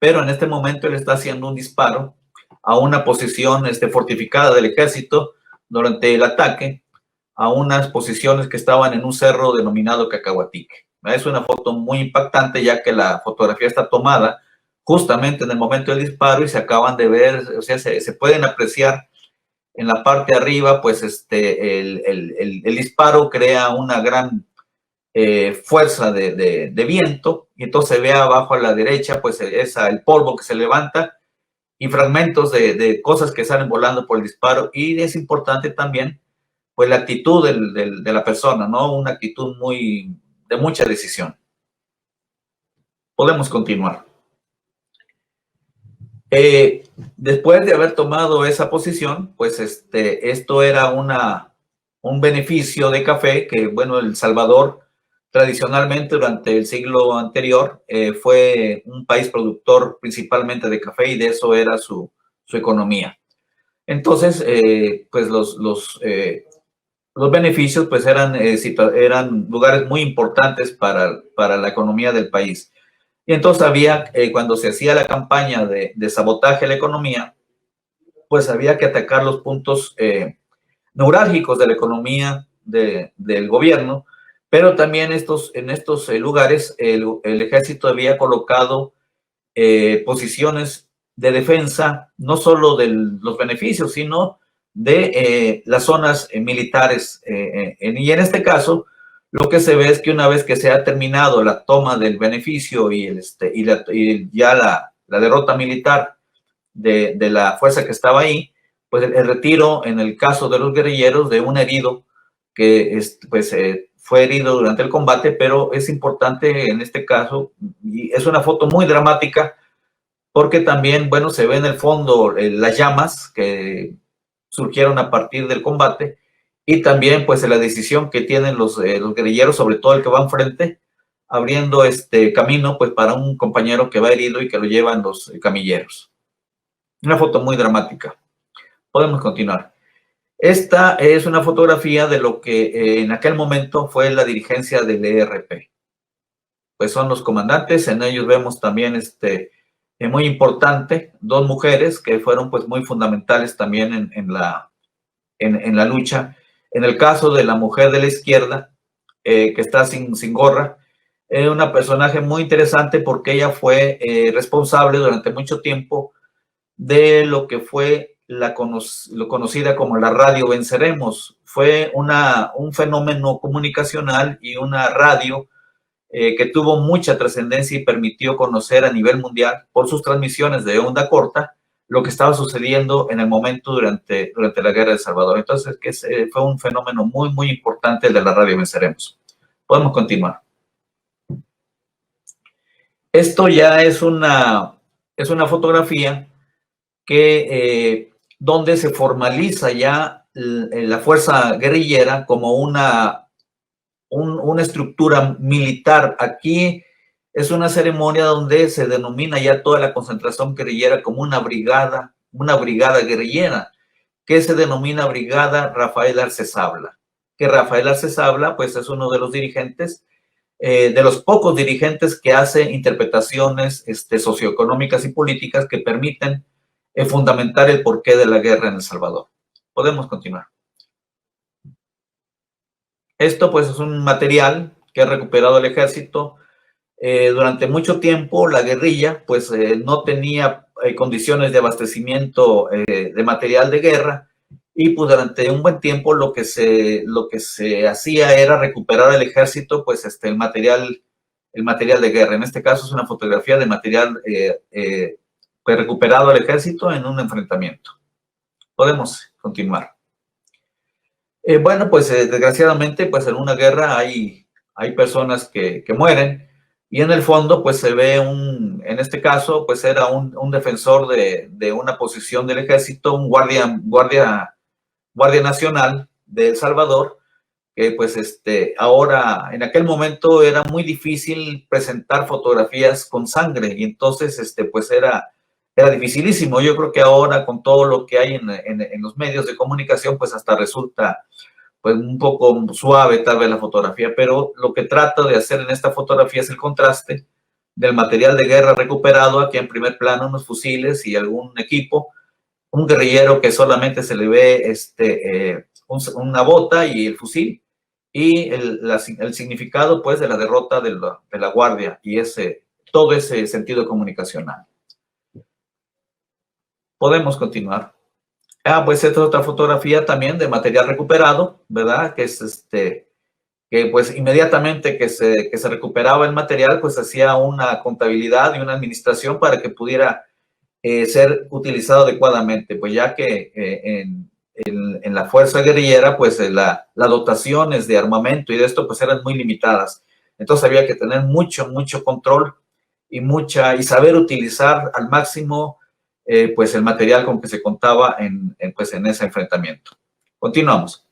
pero en este momento él está haciendo un disparo a una posición fortificada del ejército durante el ataque a unas posiciones que estaban en un cerro denominado Cacahuatique. Es una foto muy impactante, ya que la fotografía está tomada justamente en el momento del disparo y se acaban de ver, o sea, se pueden apreciar en la parte de arriba, pues el disparo crea una gran fuerza de viento, y entonces se ve abajo a la derecha pues el polvo que se levanta y fragmentos de cosas que salen volando por el disparo. Y es importante también pues la actitud de la persona, ¿no? Una actitud de mucha decisión. Podemos continuar. Después de haber tomado esa posición, pues esto era un beneficio de café que, bueno, El Salvador tradicionalmente durante el siglo anterior fue un país productor principalmente de café, y de eso era su economía. Entonces, pues los beneficios pues eran lugares muy importantes para la economía del país. Y entonces cuando se hacía la campaña de sabotaje a la economía, pues había que atacar los puntos neurálgicos de la economía del gobierno, pero también en estos lugares el ejército había colocado posiciones de defensa, no solo de los beneficios, sino de las zonas militares. Y en este caso, lo que se ve es que una vez que se ha terminado la toma del beneficio y ya la derrota militar de la fuerza que estaba ahí, pues el retiro, en el caso de los guerrilleros, de un herido que pues, fue herido durante el combate, pero es importante en este caso, y es una foto muy dramática, porque también, bueno, se ve en el fondo las llamas que surgieron a partir del combate, y también pues la decisión que tienen los guerrilleros, sobre todo el que va enfrente, abriendo este camino pues para un compañero que va herido y que lo llevan los camilleros. Una foto muy dramática. Podemos continuar. Esta es una fotografía de lo que en aquel momento fue la dirigencia del ERP. Pues son los comandantes, en ellos vemos también muy importante, dos mujeres que fueron pues muy fundamentales también en la lucha. En el caso de la mujer de la izquierda, que está sin gorra, es una personaje muy interesante porque ella fue responsable durante mucho tiempo de lo que fue lo conocida como la radio Venceremos. Fue un fenómeno comunicacional y una radio que tuvo mucha trascendencia y permitió conocer a nivel mundial por sus transmisiones de onda corta lo que estaba sucediendo en el momento durante la guerra de El Salvador. Entonces, fue un fenómeno muy, muy importante el de la radio Venceremos. Podemos continuar. Esto ya es una fotografía donde se formaliza ya la fuerza guerrillera como una estructura militar. Aquí es una ceremonia donde se denomina ya toda la concentración guerrillera como una brigada guerrillera, que se denomina Brigada Rafael Arce Sabla. Que Rafael Arce Sabla, pues es uno de los dirigentes, de los pocos dirigentes que hace interpretaciones socioeconómicas y políticas que permiten fundamentar el porqué de la guerra en El Salvador. Podemos continuar. Esto pues es un material que ha recuperado el ejército. Durante mucho tiempo la guerrilla pues no tenía condiciones de abastecimiento de material de guerra, y pues durante un buen tiempo lo que se hacía era recuperar el ejército pues el material de guerra. En este caso es una fotografía de material pues recuperado al ejército en un enfrentamiento. Podemos continuar. Bueno, pues desgraciadamente, pues en una guerra hay personas que mueren, y en el fondo, pues se ve en este caso, pues era un defensor de una posición del ejército, un guardia nacional de El Salvador, que pues ahora, en aquel momento era muy difícil presentar fotografías con sangre, y entonces pues era dificilísimo. Yo creo que ahora, con todo lo que hay en los medios de comunicación, pues hasta resulta pues un poco suave tal vez la fotografía, pero lo que trato de hacer en esta fotografía es el contraste del material de guerra recuperado. Aquí en primer plano unos fusiles y algún equipo, un guerrillero que solamente se le ve una bota y el fusil, y el significado pues de la derrota de la guardia, y todo ese sentido comunicacional. Podemos continuar. Pues esta es otra fotografía también de material recuperado, ¿verdad? Que es que pues inmediatamente que se recuperaba el material, pues hacía una contabilidad y una administración para que pudiera ser utilizado adecuadamente, pues ya que en la fuerza guerrillera, pues las dotaciones de armamento y de esto pues eran muy limitadas. Entonces había que tener mucho control y saber utilizar al máximo pues el material con que se contaba en ese enfrentamiento. Continuamos.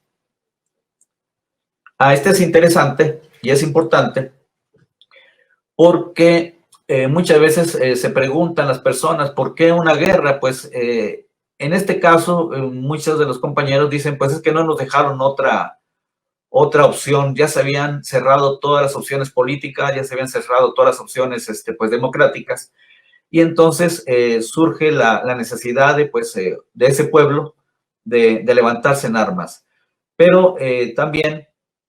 Este es interesante y es importante porque muchas veces se preguntan las personas por qué una guerra, pues En este caso, muchos de los compañeros dicen, pues es que no nos dejaron otra opción, ya se habían cerrado todas las opciones políticas, ya se habían cerrado todas las opciones pues democráticas, y entonces surge la necesidad de ese pueblo de levantarse en armas. Pero también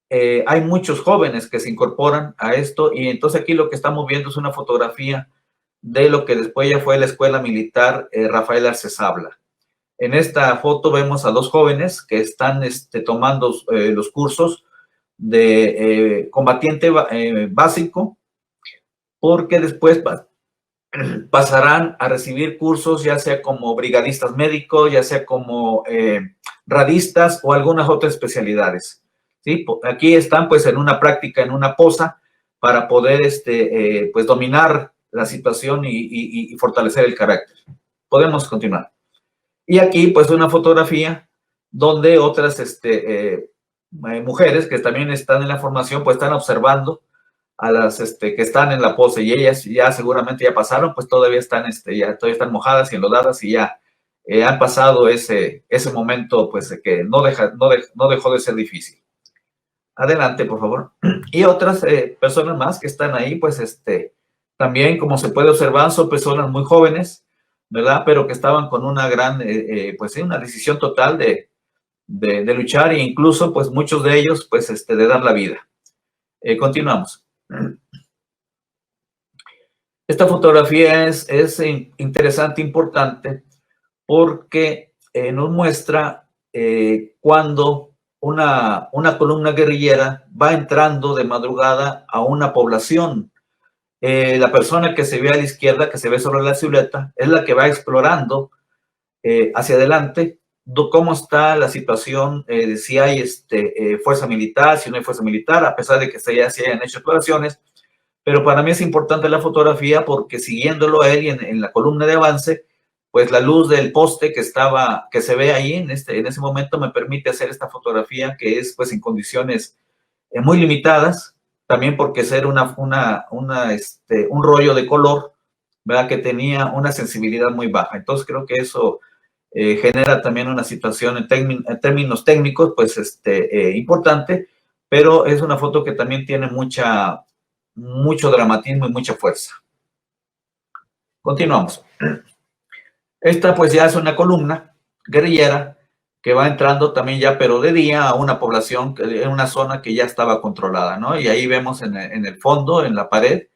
hay muchos jóvenes que se incorporan a esto, y entonces aquí lo que estamos viendo es una fotografía de lo que después ya fue la Escuela Militar Rafael Arce Sabla. En esta foto vemos a dos jóvenes que están tomando los cursos de combatiente básico, porque después pasarán a recibir cursos ya sea como brigadistas médicos, ya sea como radistas o algunas otras especialidades. ¿Sí? Aquí están pues en una práctica, en una posa, para poder pues dominar la situación y fortalecer el carácter. Podemos continuar. Y aquí pues una fotografía donde otras mujeres que también están en la formación pues están observando a las que están en la pose, y ellas ya seguramente ya pasaron, pues todavía están, todavía están mojadas y enlodadas, y ya han pasado ese momento pues que no dejó de ser difícil. Adelante, por favor. Y otras personas más que están ahí, pues también, como se puede observar, son personas muy jóvenes, ¿verdad? Pero que estaban con una gran, pues una decisión total de luchar, e incluso pues muchos de ellos pues de dar la vida. Continuamos. Esta fotografía es interesante, importante, porque nos muestra cuando una columna guerrillera va entrando de madrugada a una población. La persona que se ve a la izquierda, que se ve sobre la silueta, es la que va explorando hacia adelante cómo está la situación, si hay fuerza militar, si no hay fuerza militar, a pesar de que se hayan hecho exploraciones. Pero para mí es importante la fotografía porque siguiéndolo a él y en la columna de avance, pues la luz del poste que se ve ahí en ese momento me permite hacer esta fotografía, que es pues en condiciones muy limitadas, también porque ser un rollo de color, ¿verdad? Que tenía una sensibilidad muy baja. Entonces creo que eso genera también una situación en términos técnicos, pues importante, pero es una foto que también tiene mucho dramatismo y mucha fuerza. Continuamos. Esta pues ya es una columna guerrillera que va entrando también ya, pero de día, a una población, en una zona que ya estaba controlada, ¿no? Y ahí vemos en el fondo, en la pared,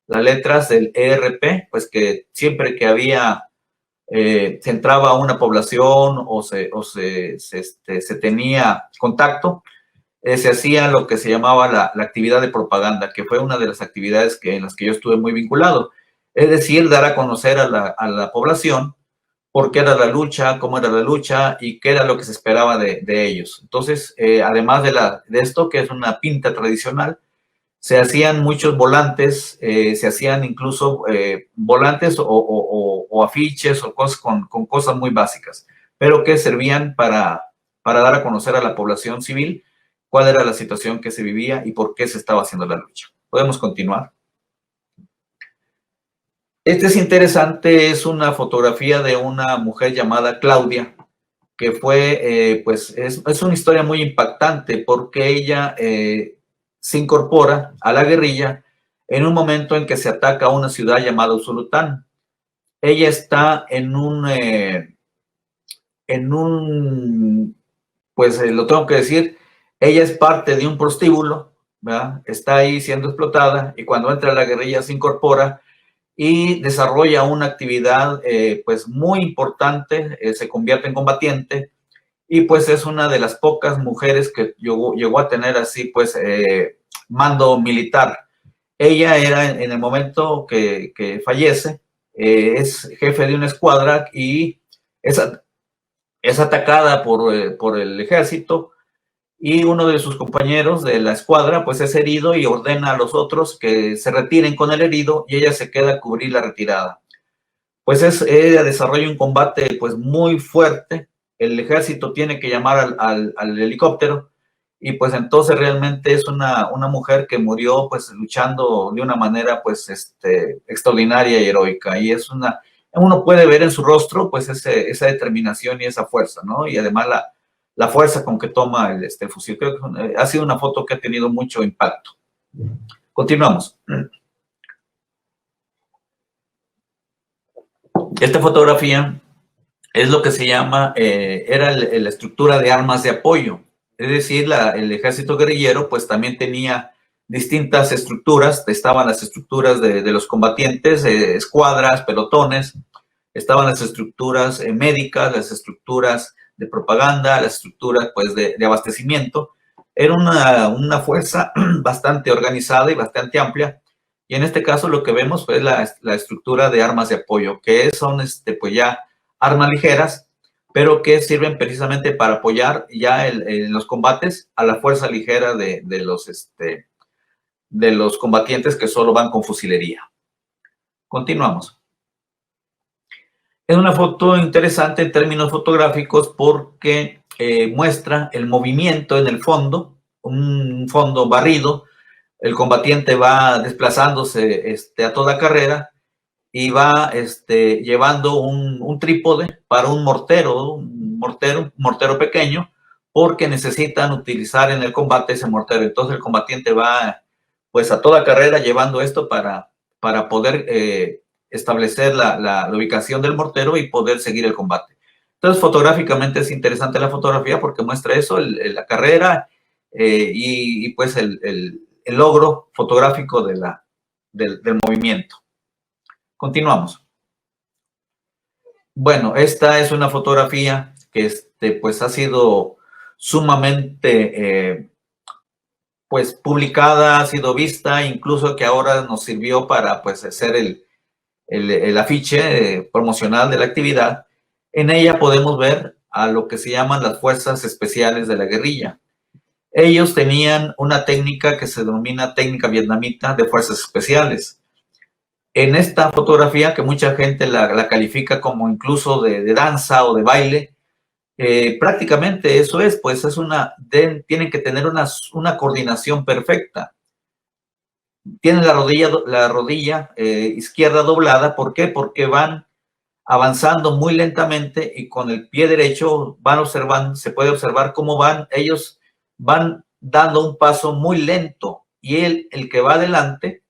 las letras del ERP, pues que siempre que se entraba a una población o se tenía contacto, se hacía lo que se llamaba la actividad de propaganda, que fue una de las actividades en las que yo estuve muy vinculado. Es decir, dar a conocer a la población por qué era la lucha, cómo era la lucha y qué era lo que se esperaba de ellos. Entonces, además de esto, que es una pinta tradicional, se hacían muchos volantes, se hacían incluso volantes o afiches o cosas con cosas muy básicas, pero que servían para dar a conocer a la población civil cuál era la situación que se vivía y por qué se estaba haciendo la lucha. Podemos continuar. Este es interesante, es una fotografía de una mujer llamada Claudia, que fue, pues, es una historia muy impactante porque ella se incorpora a la guerrilla en un momento en que se ataca a una ciudad llamada Usulután. Ella está pues lo tengo que decir, ella es parte de un prostíbulo, ¿verdad? Está ahí siendo explotada, y cuando entra la guerrilla se incorpora y desarrolla una actividad pues muy importante, se convierte en combatiente, y pues es una de las pocas mujeres que llegó a tener así pues mando militar. Ella era en el momento que fallece, es jefe de una escuadra y es atacada por el ejército, y uno de sus compañeros de la escuadra pues es herido y ordena a los otros que se retiren con el herido, y ella se queda a cubrir la retirada. Pues ella desarrolla un combate pues muy fuerte, el ejército tiene que llamar al helicóptero, y pues entonces realmente es una mujer que murió pues luchando de una manera pues extraordinaria y heroica, y es una uno puede ver en su rostro pues esa determinación y esa fuerza, ¿no? Y además la fuerza con que toma el fusil. Creo que ha sido una foto que ha tenido mucho impacto. Continuamos. Esta fotografía es lo que se llama, era la estructura de armas de apoyo. Es decir, el ejército guerrillero pues también tenía distintas estructuras. Estaban las estructuras de los combatientes, escuadras, pelotones. Estaban las estructuras médicas, las estructuras de propaganda, las estructuras pues de abastecimiento. Era una fuerza bastante organizada y bastante amplia. Y en este caso lo que vemos es la estructura de armas de apoyo, que son pues ya armas ligeras, pero que sirven precisamente para apoyar ya en los combates a la fuerza ligera de los combatientes que solo van con fusilería. Continuamos. Es una foto interesante en términos fotográficos porque muestra el movimiento en el fondo, un fondo barrido. El combatiente va desplazándose a toda carrera y va llevando un trípode para un mortero pequeño, porque necesitan utilizar en el combate ese mortero. Entonces el combatiente va pues a toda carrera llevando esto para poder establecer la ubicación del mortero y poder seguir el combate. Entonces fotográficamente es interesante la fotografía porque muestra eso, la carrera y pues el logro fotográfico del movimiento. Continuamos. Bueno, esta es una fotografía que pues ha sido sumamente pues publicada, ha sido vista, incluso que ahora nos sirvió para pues hacer el afiche promocional de la actividad. En ella podemos ver a lo que se llaman las fuerzas especiales de la guerrilla. Ellos tenían una técnica que se denomina técnica vietnamita de fuerzas especiales. En esta fotografía, que mucha gente la califica como incluso de danza o de baile, prácticamente eso es, pues tienen que tener una coordinación perfecta. Tienen la rodilla izquierda doblada. ¿Por qué? Porque van avanzando muy lentamente y con el pie derecho van observando, se puede observar cómo ellos van dando un paso muy lento y el que va adelante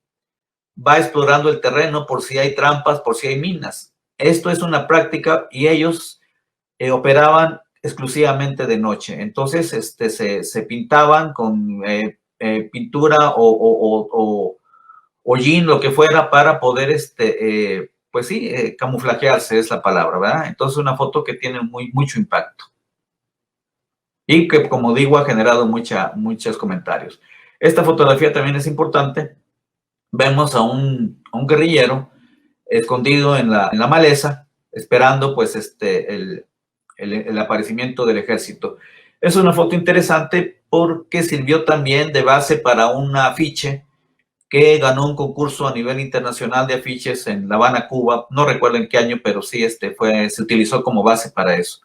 va explorando el terreno por si hay trampas, por si hay minas. Esto es una práctica y ellos operaban exclusivamente de noche. Entonces se pintaban con pintura o jean, lo que fuera, para poder pues sí, camuflajearse es la palabra, ¿verdad? Entonces una foto que tiene mucho impacto y que, como digo, ha generado muchos comentarios. Esta fotografía también es importante. Vemos a un guerrillero escondido en la maleza, esperando pues el aparecimiento del ejército. Es una foto interesante porque sirvió también de base para un afiche que ganó un concurso a nivel internacional de afiches en La Habana, Cuba. No recuerdo en qué año, pero sí se utilizó como base para eso.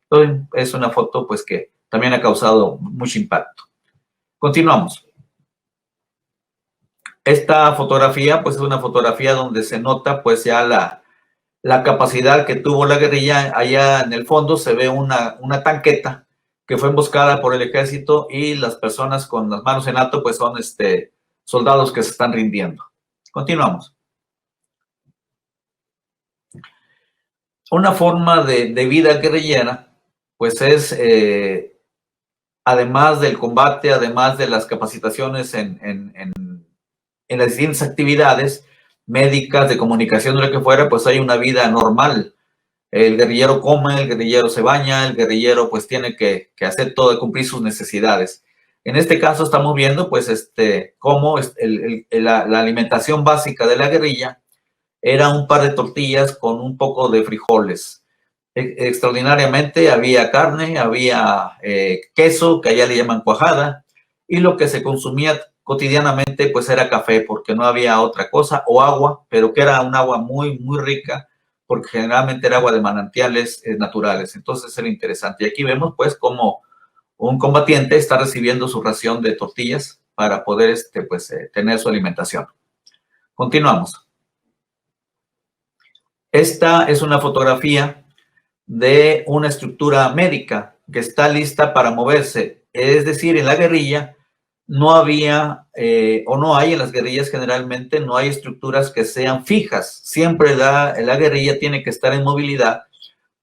Entonces es una foto pues que también ha causado mucho impacto. Continuamos. Esta fotografía pues es una fotografía donde se nota pues ya la capacidad que tuvo la guerrilla. Allá en el fondo se ve una tanqueta que fue emboscada por el ejército y las personas con las manos en alto pues son soldados que se están rindiendo. Continuamos. Una forma de vida guerrillera pues es, además del combate, además de las capacitaciones en las distintas actividades médicas, de comunicación, de lo que fuera, pues hay una vida normal. El guerrillero come, el guerrillero se baña, el guerrillero pues tiene que hacer todo, cumplir sus necesidades. En este caso estamos viendo pues cómo la alimentación básica de la guerrilla era un par de tortillas con un poco de frijoles. Extraordinariamente había carne, había queso, que allá le llaman cuajada, y lo que se consumía cotidianamente pues era café, porque no había otra cosa, o agua, pero que era un agua muy rica, porque generalmente era agua de manantiales naturales. Entonces era interesante. Y aquí vemos pues cómo un combatiente está recibiendo su ración de tortillas para poder tener su alimentación. Continuamos. Esta es una fotografía de una estructura médica que está lista para moverse. Es decir, en la guerrilla no había, o no hay en las guerrillas generalmente, no hay estructuras que sean fijas. Siempre la guerrilla tiene que estar en movilidad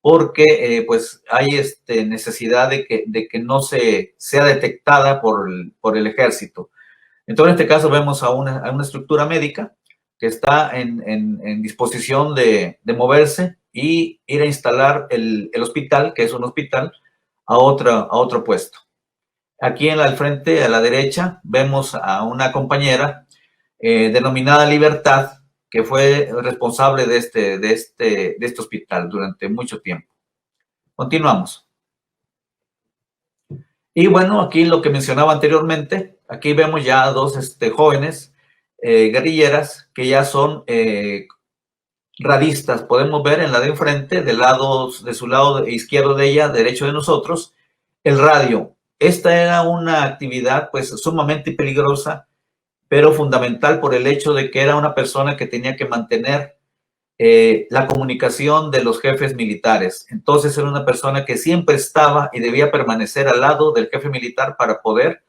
porque pues hay necesidad de que no sea detectada por el ejército. Entonces, en este caso vemos a una estructura médica que está en disposición de moverse y ir a instalar el hospital, que es un hospital, a otro puesto. Aquí al frente, a la derecha, vemos a una compañera denominada Libertad, que fue responsable de este hospital durante mucho tiempo. Continuamos. Y bueno, aquí lo que mencionaba anteriormente, aquí vemos ya dos jóvenes guerrilleras que ya son radistas. Podemos ver en la de enfrente, de su lado izquierdo de ella, derecho de nosotros, el radio. Esta era una actividad pues sumamente peligrosa, pero fundamental por el hecho de que era una persona que tenía que mantener la comunicación de los jefes militares. Entonces era una persona que siempre estaba y debía permanecer al lado del jefe militar para poder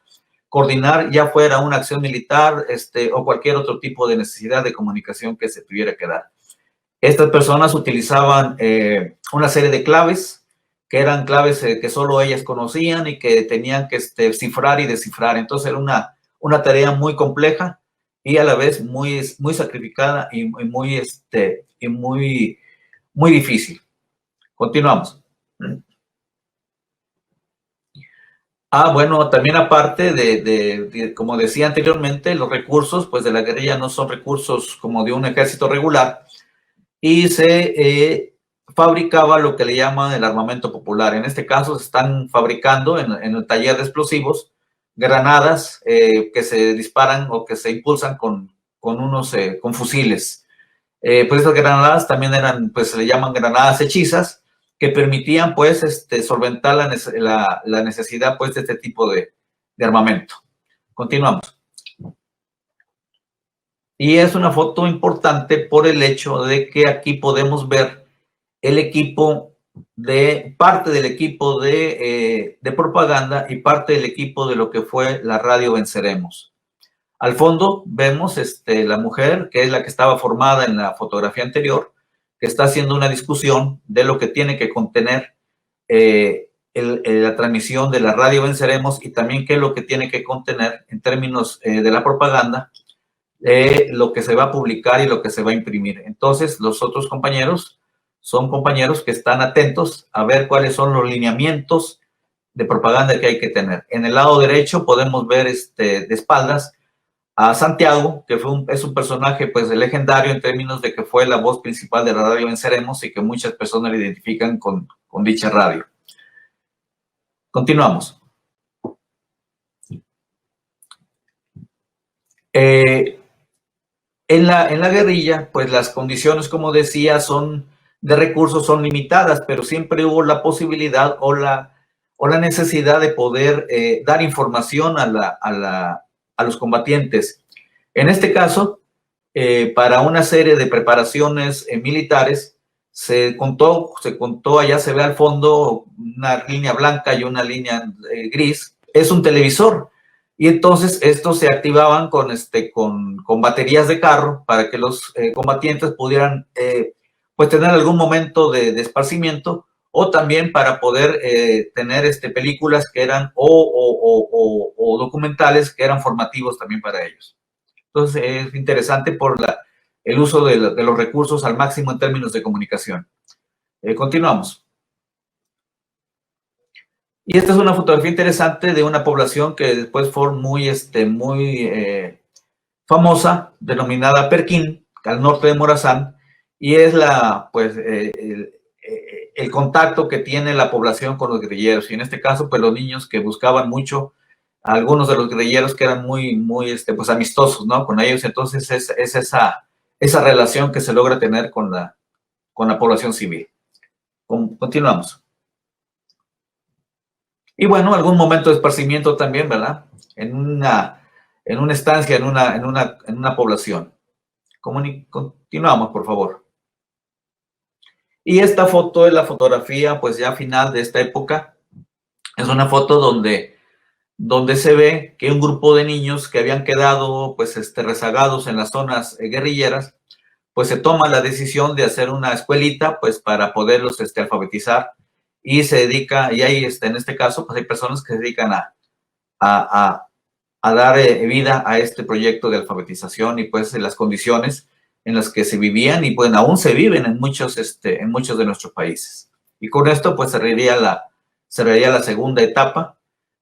coordinar ya fuera una acción militar o cualquier otro tipo de necesidad de comunicación que se tuviera que dar. Estas personas utilizaban una serie de claves, que eran claves que solo ellas conocían y que tenían que cifrar y descifrar. Entonces era una tarea muy compleja y a la vez muy sacrificada y muy difícil. Continuamos. Bueno, también aparte de, como decía anteriormente, los recursos pues de la guerrilla no son recursos como de un ejército regular y se fabricaba lo que le llaman el armamento popular. En este caso se están fabricando en el taller de explosivos granadas que se disparan o que se impulsan con fusiles. Pues esas granadas también eran, pues se le llaman granadas hechizas, que permitían pues solventar la necesidad pues de este tipo de armamento. Continuamos. Y es una foto importante por el hecho de que aquí podemos ver el equipo parte del equipo de propaganda y parte del equipo de lo que fue la radio Venceremos. Al fondo vemos la mujer, que es la que estaba formada en la fotografía anterior, que está haciendo una discusión de lo que tiene que contener la transmisión de la radio Venceremos y también qué es lo que tiene que contener en términos de la propaganda, lo que se va a publicar y lo que se va a imprimir. Entonces, los otros compañeros son compañeros que están atentos a ver cuáles son los lineamientos de propaganda que hay que tener. En el lado derecho podemos ver de espaldas a Santiago, que es un personaje pues legendario en términos de que fue la voz principal de la radio Venceremos y que muchas personas le identifican con dicha radio. Continuamos. En la guerrilla, pues las condiciones, como decía, de recursos son limitadas, pero siempre hubo la posibilidad o la necesidad de poder dar información a los combatientes. En este caso, para una serie de preparaciones militares, se contó, allá se ve al fondo una línea blanca y una línea gris, es un televisor. Y entonces estos se activaban con baterías de carro para que los combatientes pudieran pues tener algún momento de esparcimiento o también para poder tener películas que eran o documentales que eran formativos también para ellos. Entonces es interesante por el uso de los recursos al máximo en términos de comunicación. Continuamos. Y esta es una fotografía interesante de una población que después fue muy famosa, denominada Perquín, al norte de Morazán, y es el contacto que tiene la población con los guerrilleros, y en este caso, pues los niños que buscaban mucho, algunos de los guerrilleros que eran muy pues amistosos, ¿no? Con ellos, entonces es esa relación que se logra tener con la población civil. Continuamos. Y bueno, algún momento de esparcimiento también, ¿verdad? En una estancia, en una población. Continuamos, por favor. Y esta foto es la fotografía, pues ya final de esta época. Es una foto donde se ve que un grupo de niños que habían quedado, pues, rezagados en las zonas guerrilleras, pues se toma la decisión de hacer una escuelita, pues, para poderlos alfabetizar, y se dedica, y hay, en este caso, pues hay personas que se dedican a, a dar vida a este proyecto de alfabetización y pues en las condiciones en las que se vivían y pues aún se viven en muchos de nuestros países. Y con esto pues se vería la segunda etapa,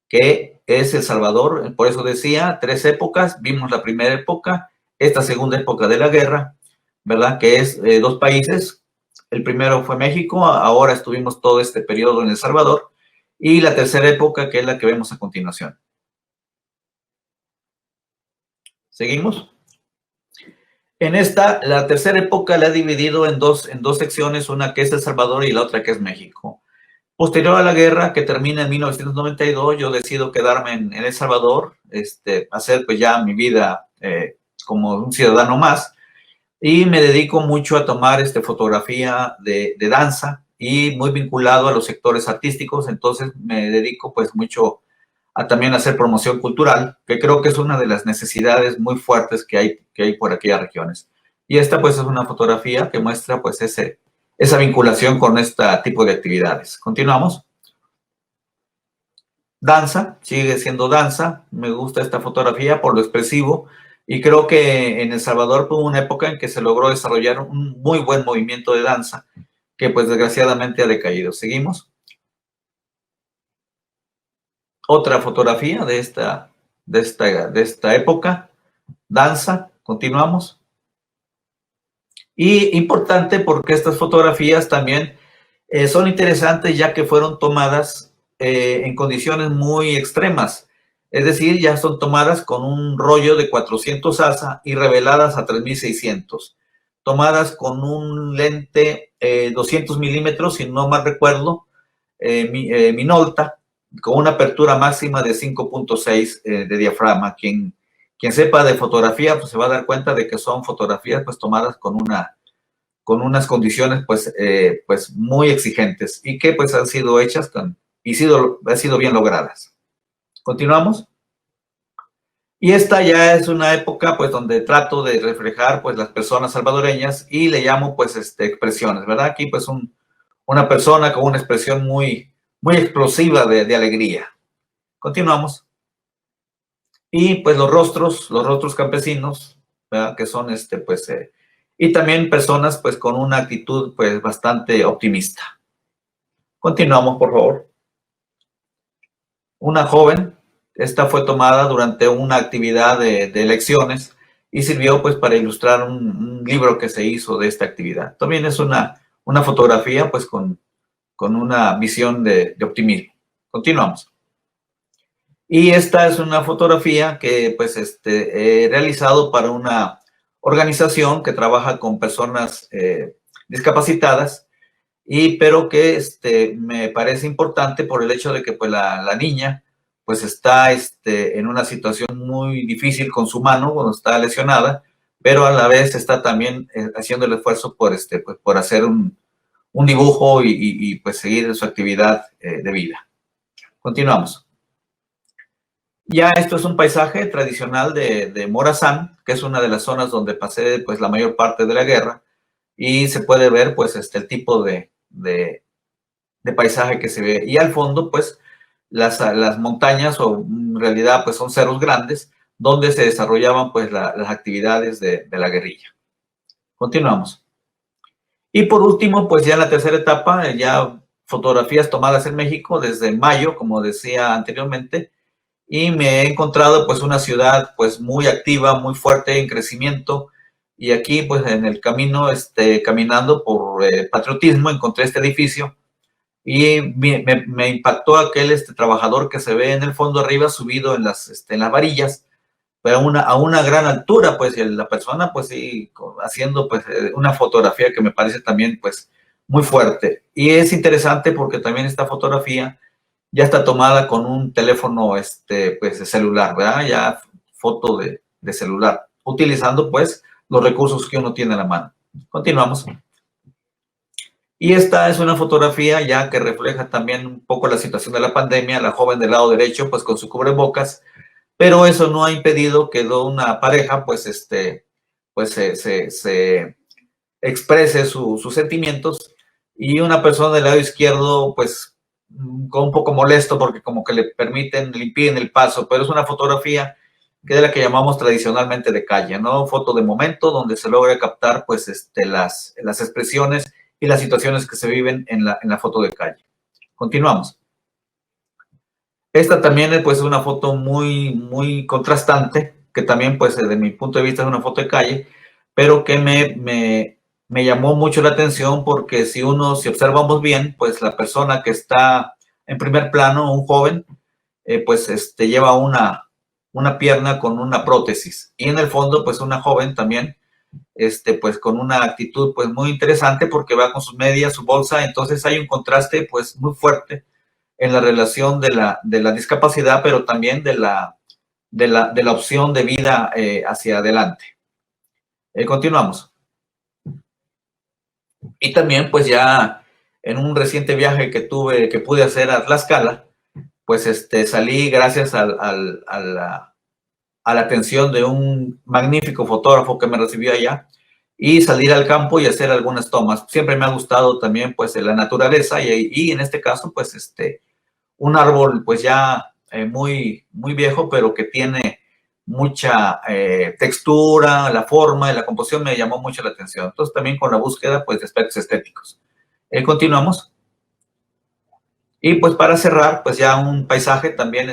que es El Salvador. Por eso decía, 3 épocas. Vimos la primera época, esta segunda época de la guerra, ¿verdad? Que es 2 países. El primero fue México, ahora estuvimos todo este periodo en El Salvador, y la tercera época, que es la que vemos a continuación. ¿Seguimos? La tercera época la he dividido en dos secciones, una que es El Salvador y la otra que es México. Posterior a la guerra, que termina en 1992, yo decido quedarme en El Salvador, hacer pues ya mi vida como un ciudadano más, y me dedico mucho a tomar fotografía de danza y muy vinculado a los sectores artísticos. Entonces me dedico pues mucho a también hacer promoción cultural, que creo que es una de las necesidades muy fuertes que hay por aquellas regiones. Y esta pues es una fotografía que muestra pues esa vinculación con este tipo de actividades. Continuamos. Danza, sigue siendo danza. Me gusta esta fotografía por lo expresivo, y creo que en El Salvador hubo una época en que se logró desarrollar un muy buen movimiento de danza, que pues desgraciadamente ha decaído. Seguimos. Otra fotografía de esta época, danza. Continuamos. Y importante porque estas fotografías también son interesantes, ya que fueron tomadas en condiciones muy extremas. Es decir, ya son tomadas con un rollo de 400 ASA y reveladas a 3600. Tomadas con un lente 200 milímetros, si no mal recuerdo, Minolta, con una apertura máxima de 5.6 de diafragma. Quien sepa de fotografía, pues se va a dar cuenta de que son fotografías pues tomadas con unas condiciones pues muy exigentes, y que pues han sido hechas han sido bien logradas. Continuamos. Y esta ya es una época pues donde trato de reflejar pues las personas salvadoreñas, y le llamo pues expresiones, ¿verdad? Aquí pues una persona con una expresión muy explosiva de alegría. Continuamos. Y pues los rostros campesinos, ¿verdad? Que son y también personas pues con una actitud pues bastante optimista. Continuamos, por favor. Una joven, esta fue tomada durante una actividad de elecciones, y sirvió pues para ilustrar un libro que se hizo de esta actividad. También es una fotografía pues con una visión de optimismo. Continuamos. Y esta es una fotografía que pues he realizado para una organización que trabaja con personas discapacitadas, pero que me parece importante por el hecho de que pues la niña pues está en una situación muy difícil con su mano cuando está lesionada, pero a la vez está también haciendo el esfuerzo por pues, por hacer un dibujo y pues seguir su actividad de vida. Continuamos. Ya esto es un paisaje tradicional de Morazán, que es una de las zonas donde pasé pues la mayor parte de la guerra, y se puede ver pues el tipo de paisaje que se ve. Y al fondo pues las montañas, o en realidad pues son cerros grandes, donde se desarrollaban pues las actividades de la guerrilla. Continuamos. Y por último, pues ya en la tercera etapa, ya fotografías tomadas en México desde mayo, como decía anteriormente, y me he encontrado pues una ciudad pues muy activa, muy fuerte en crecimiento. Y aquí pues en el camino, caminando por patriotismo, encontré este edificio, y me impactó aquel trabajador que se ve en el fondo arriba, subido en las varillas, pero a una gran altura, pues, y la persona pues sí, haciendo pues una fotografía que me parece también pues muy fuerte. Y es interesante porque también esta fotografía ya está tomada con un teléfono pues de celular, ¿verdad? Ya foto de celular, utilizando pues los recursos que uno tiene a la mano. Continuamos. Y esta es una fotografía ya que refleja también un poco la situación de la pandemia, la joven del lado derecho pues con su cubrebocas, pero eso no ha impedido que una pareja pues se exprese sus sentimientos, y una persona del lado izquierdo pues con un poco molesto porque como que le impiden el paso, pero es una fotografía que es la que llamamos tradicionalmente de calle, ¿no? Foto de momento donde se logra captar pues las expresiones y las situaciones que se viven en la foto de calle. Continuamos. Esta también pues, es una foto muy contrastante, que también, pues, desde mi punto de vista es una foto de calle, pero que me llamó mucho la atención porque si observamos bien, pues la persona que está en primer plano, un joven, pues lleva una pierna con una prótesis, y en el fondo, pues una joven también, pues con una actitud pues muy interesante porque va con sus medias, su bolsa, entonces hay un contraste pues muy fuerte en la relación de la discapacidad, pero también de la opción de vida hacia adelante. Continuamos. Y también, pues ya en un reciente viaje que pude hacer a Tlaxcala, pues salí gracias a la atención de un magnífico fotógrafo que me recibió allá, y salir al campo y hacer algunas tomas. Siempre me ha gustado también pues la naturaleza, y en este caso pues un árbol pues ya muy viejo, pero que tiene mucha textura, la forma y la composición me llamó mucho la atención. Entonces también con la búsqueda pues de aspectos estéticos. Continuamos. Y pues para cerrar, pues ya un paisaje también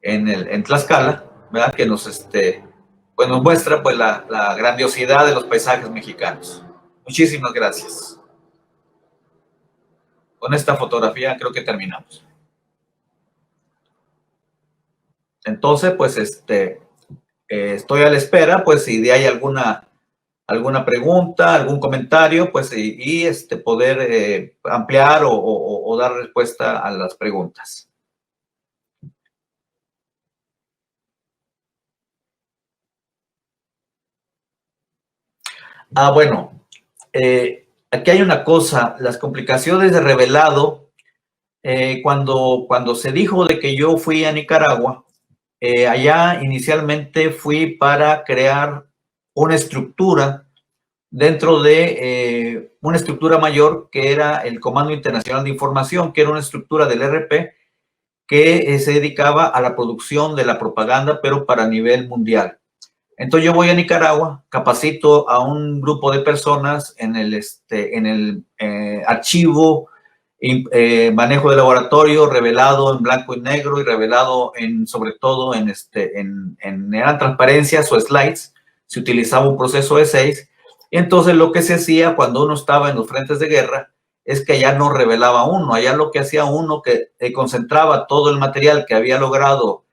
en Tlaxcala, ¿verdad? Que pues nos muestra pues la grandiosidad de los paisajes mexicanos. Muchísimas gracias. Con esta fotografía creo que terminamos. Entonces, pues estoy a la espera, pues si hay alguna pregunta, algún comentario, pues y poder ampliar o dar respuesta a las preguntas. Bueno, aquí hay una cosa, las complicaciones de revelado, cuando se dijo de que yo fui a Nicaragua, allá inicialmente fui para crear una estructura dentro de una estructura mayor que era el Comando Internacional de Información, que era una estructura del RP que se dedicaba a la producción de la propaganda, pero para nivel mundial. Entonces yo voy a Nicaragua, capacito a un grupo de personas en el archivo, manejo de laboratorio, revelado en blanco y negro y revelado sobre todo eran transparencias o slides. Se utilizaba un proceso E6. Y entonces lo que se hacía cuando uno estaba en los frentes de guerra es que allá no revelaba uno, allá lo que hacía uno que concentraba todo el material que había logrado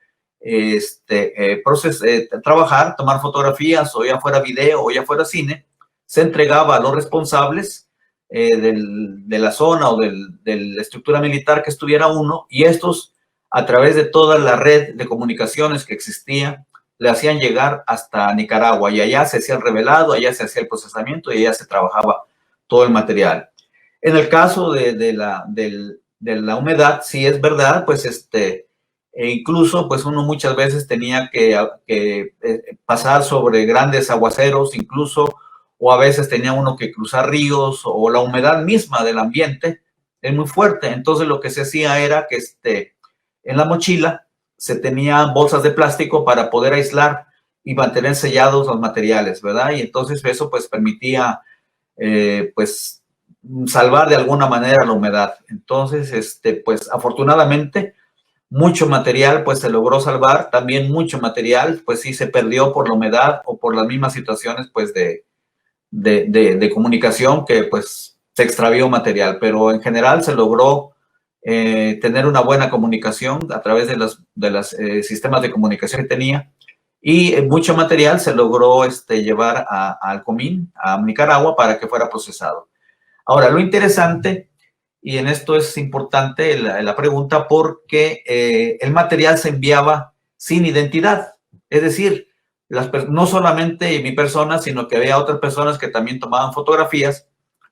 trabajar, tomar fotografías, o ya fuera video o ya fuera cine, se entregaba a los responsables de la zona o de la estructura militar que estuviera uno, y estos, a través de toda la red de comunicaciones que existía, le hacían llegar hasta Nicaragua, y allá se hacía el revelado, allá se hacía el procesamiento y allá se trabajaba todo el material. En el caso de la humedad, sí es verdad, pues incluso pues uno muchas veces tenía que pasar sobre grandes aguaceros, incluso, o a veces tenía uno que cruzar ríos, o la humedad misma del ambiente es muy fuerte. Entonces lo que se hacía era que en la mochila se tenían bolsas de plástico para poder aislar y mantener sellados los materiales, ¿verdad? Y entonces eso pues permitía pues salvar de alguna manera la humedad. Entonces, pues afortunadamente mucho material pues se logró salvar, también mucho material pues sí se perdió por la humedad o por las mismas situaciones pues de comunicación, que pues se extravió material, pero en general se logró tener una buena comunicación a través de los sistemas de comunicación que tenía, y mucho material se logró llevar al Comín, a Nicaragua, para que fuera procesado. Ahora, lo interesante, y en esto es importante la pregunta, porque el material se enviaba sin identidad. Es decir, no solamente mi persona, sino que había otras personas que también tomaban fotografías,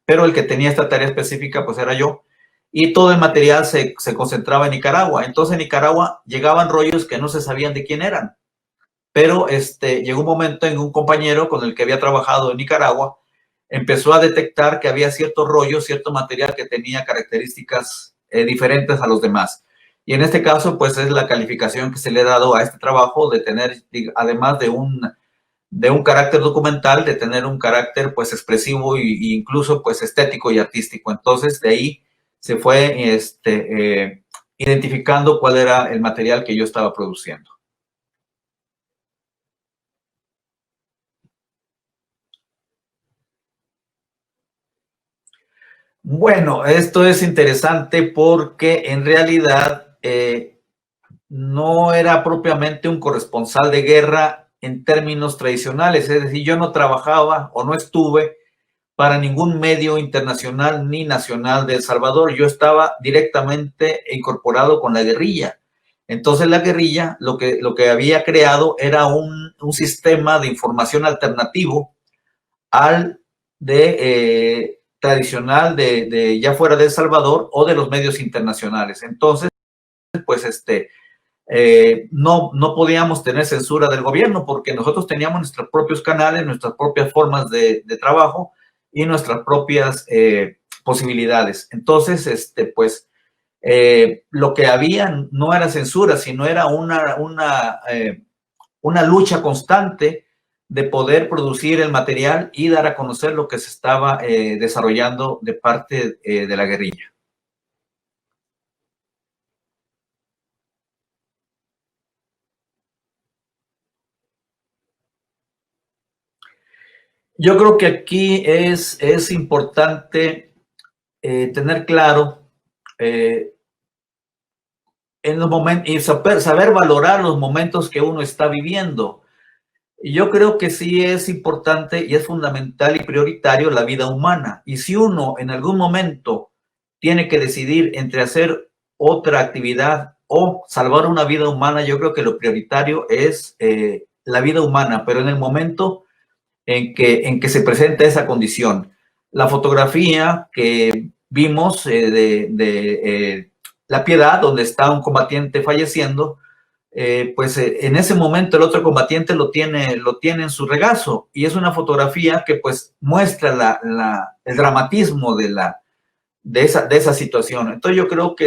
pero el que tenía esta tarea específica pues era yo. Y todo el material se concentraba en Nicaragua. Entonces en Nicaragua llegaban rollos que no se sabían de quién eran. Pero llegó un momento en un compañero con el que había trabajado en Nicaragua, empezó a detectar que había ciertos rollos, cierto material que tenía características diferentes a los demás. Y en este caso, pues es la calificación que se le ha dado a este trabajo de tener, además de un carácter documental, de tener un carácter pues expresivo e incluso pues estético y artístico. Entonces de ahí se fue identificando cuál era el material que yo estaba produciendo. Bueno, esto es interesante porque en realidad no era propiamente un corresponsal de guerra en términos tradicionales, es decir, yo no trabajaba o no estuve para ningún medio internacional ni nacional de El Salvador, yo estaba directamente incorporado con la guerrilla. Entonces la guerrilla lo que había creado era un sistema de información alternativo al tradicional de ya fuera de El Salvador o de los medios internacionales. Entonces, pues no podíamos tener censura del gobierno porque nosotros teníamos nuestros propios canales, nuestras propias formas de trabajo y nuestras propias posibilidades. Entonces, pues lo que había no era censura, sino era una lucha constante de poder producir el material y dar a conocer lo que se estaba desarrollando de parte de la guerrilla. Yo creo que aquí es importante tener claro en los momentos y saber valorar los momentos que uno está viviendo. Y yo creo que sí es importante y es fundamental y prioritario la vida humana. Y si uno en algún momento tiene que decidir entre hacer otra actividad o salvar una vida humana, yo creo que lo prioritario es la vida humana, pero en el momento en que se presenta esa condición. La fotografía que vimos La Piedad, donde está un combatiente falleciendo, pues en ese momento el otro combatiente lo tiene en su regazo y es una fotografía que pues muestra el dramatismo de esa situación. Entonces yo creo que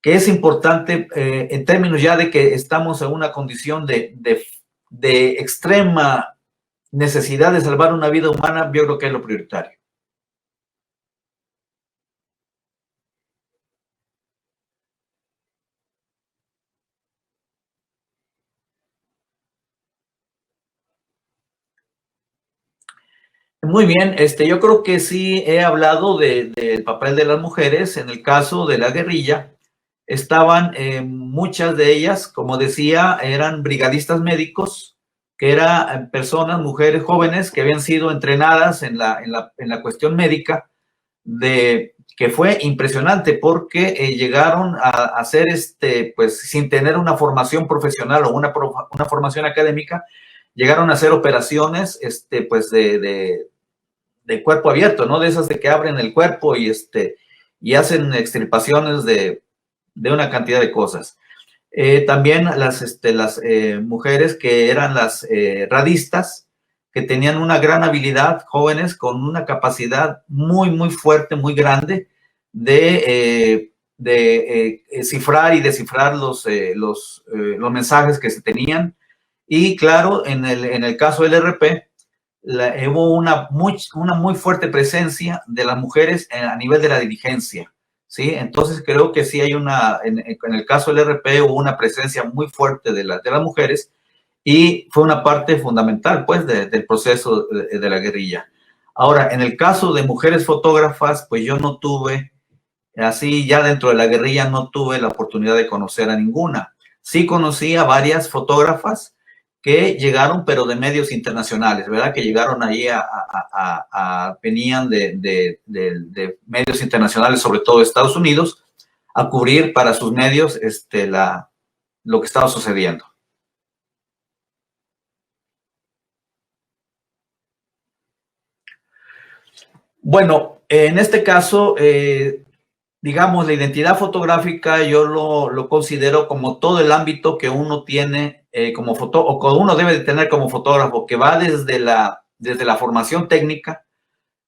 es importante en términos ya de que estamos en una condición de extrema necesidad de salvar una vida humana, yo creo que es lo prioritario. Muy bien, yo creo que sí he hablado del papel de las mujeres. En el caso de la guerrilla, estaban muchas de ellas, como decía, eran brigadistas médicos, que eran personas, mujeres jóvenes que habían sido entrenadas en la cuestión médica, que fue impresionante porque llegaron a hacer, pues sin tener una formación profesional o una formación académica, llegaron a hacer operaciones, pues de cuerpo abierto, ¿no? De esas de que abren el cuerpo y hacen extirpaciones de una cantidad de cosas. También las mujeres que eran las radistas, que tenían una gran habilidad, jóvenes con una capacidad muy, muy fuerte, muy grande de cifrar y descifrar los mensajes que se tenían. Y claro, en el caso del RP, hubo una muy fuerte presencia de las mujeres a nivel de la dirigencia, ¿sí? Entonces creo que sí hay en el caso del RP hubo una presencia muy fuerte de las mujeres y fue una parte fundamental, pues, del proceso de la guerrilla. Ahora, en el caso de mujeres fotógrafas, pues yo no tuve, así ya dentro de la guerrilla no tuve la oportunidad de conocer a ninguna. Sí conocí a varias fotógrafas que llegaron, pero de medios internacionales, ¿verdad? Que llegaron ahí venían de medios internacionales, sobre todo de Estados Unidos, a cubrir para sus medios lo que estaba sucediendo. Bueno, en este caso, digamos, la identidad fotográfica yo lo considero como todo el ámbito que uno tiene como fotógrafo, o que uno debe de tener como fotógrafo, que va desde la formación técnica,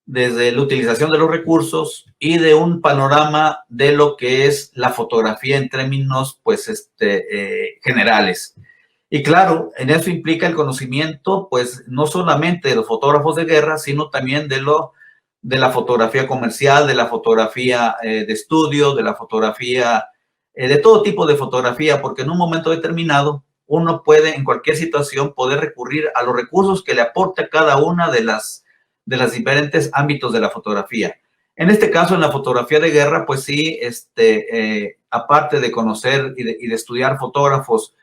desde la utilización de los recursos y de un panorama de lo que es la fotografía en términos, pues, generales. Y claro, en eso implica el conocimiento, pues, no solamente de los fotógrafos de guerra, sino también de la fotografía comercial, de la fotografía de estudio, de la fotografía, de todo tipo de fotografía, porque en un momento determinado uno puede, en cualquier situación, poder recurrir a los recursos que le aporta cada una de las diferentes ámbitos de la fotografía. En este caso, en la fotografía de guerra, pues sí, aparte de conocer y de estudiar fotógrafos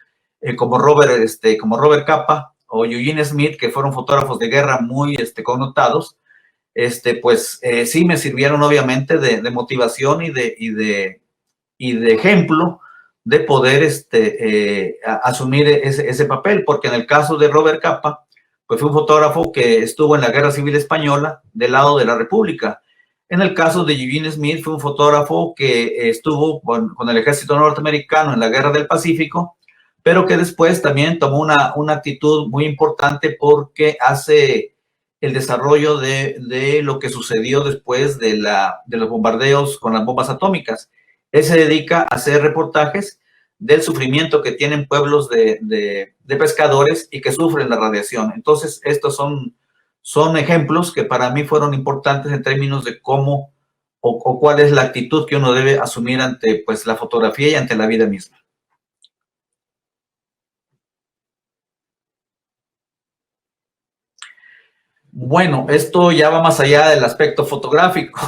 como Robert Capa o Eugene Smith, que fueron fotógrafos de guerra muy connotados, pues sí me sirvieron obviamente de motivación y de ejemplo de poder asumir ese papel, porque en el caso de Robert Capa, pues fue un fotógrafo que estuvo en la Guerra Civil Española del lado de la República. En el caso de Eugene Smith, fue un fotógrafo que estuvo con el ejército norteamericano en la Guerra del Pacífico, pero que después también tomó una actitud muy importante porque hace el desarrollo de lo que sucedió después de los bombardeos con las bombas atómicas. Él se dedica a hacer reportajes del sufrimiento que tienen pueblos de pescadores y que sufren la radiación. Entonces, estos son ejemplos que para mí fueron importantes en términos de cómo o cuál es la actitud que uno debe asumir ante, pues, la fotografía y ante la vida misma. Bueno, esto ya va más allá del aspecto fotográfico,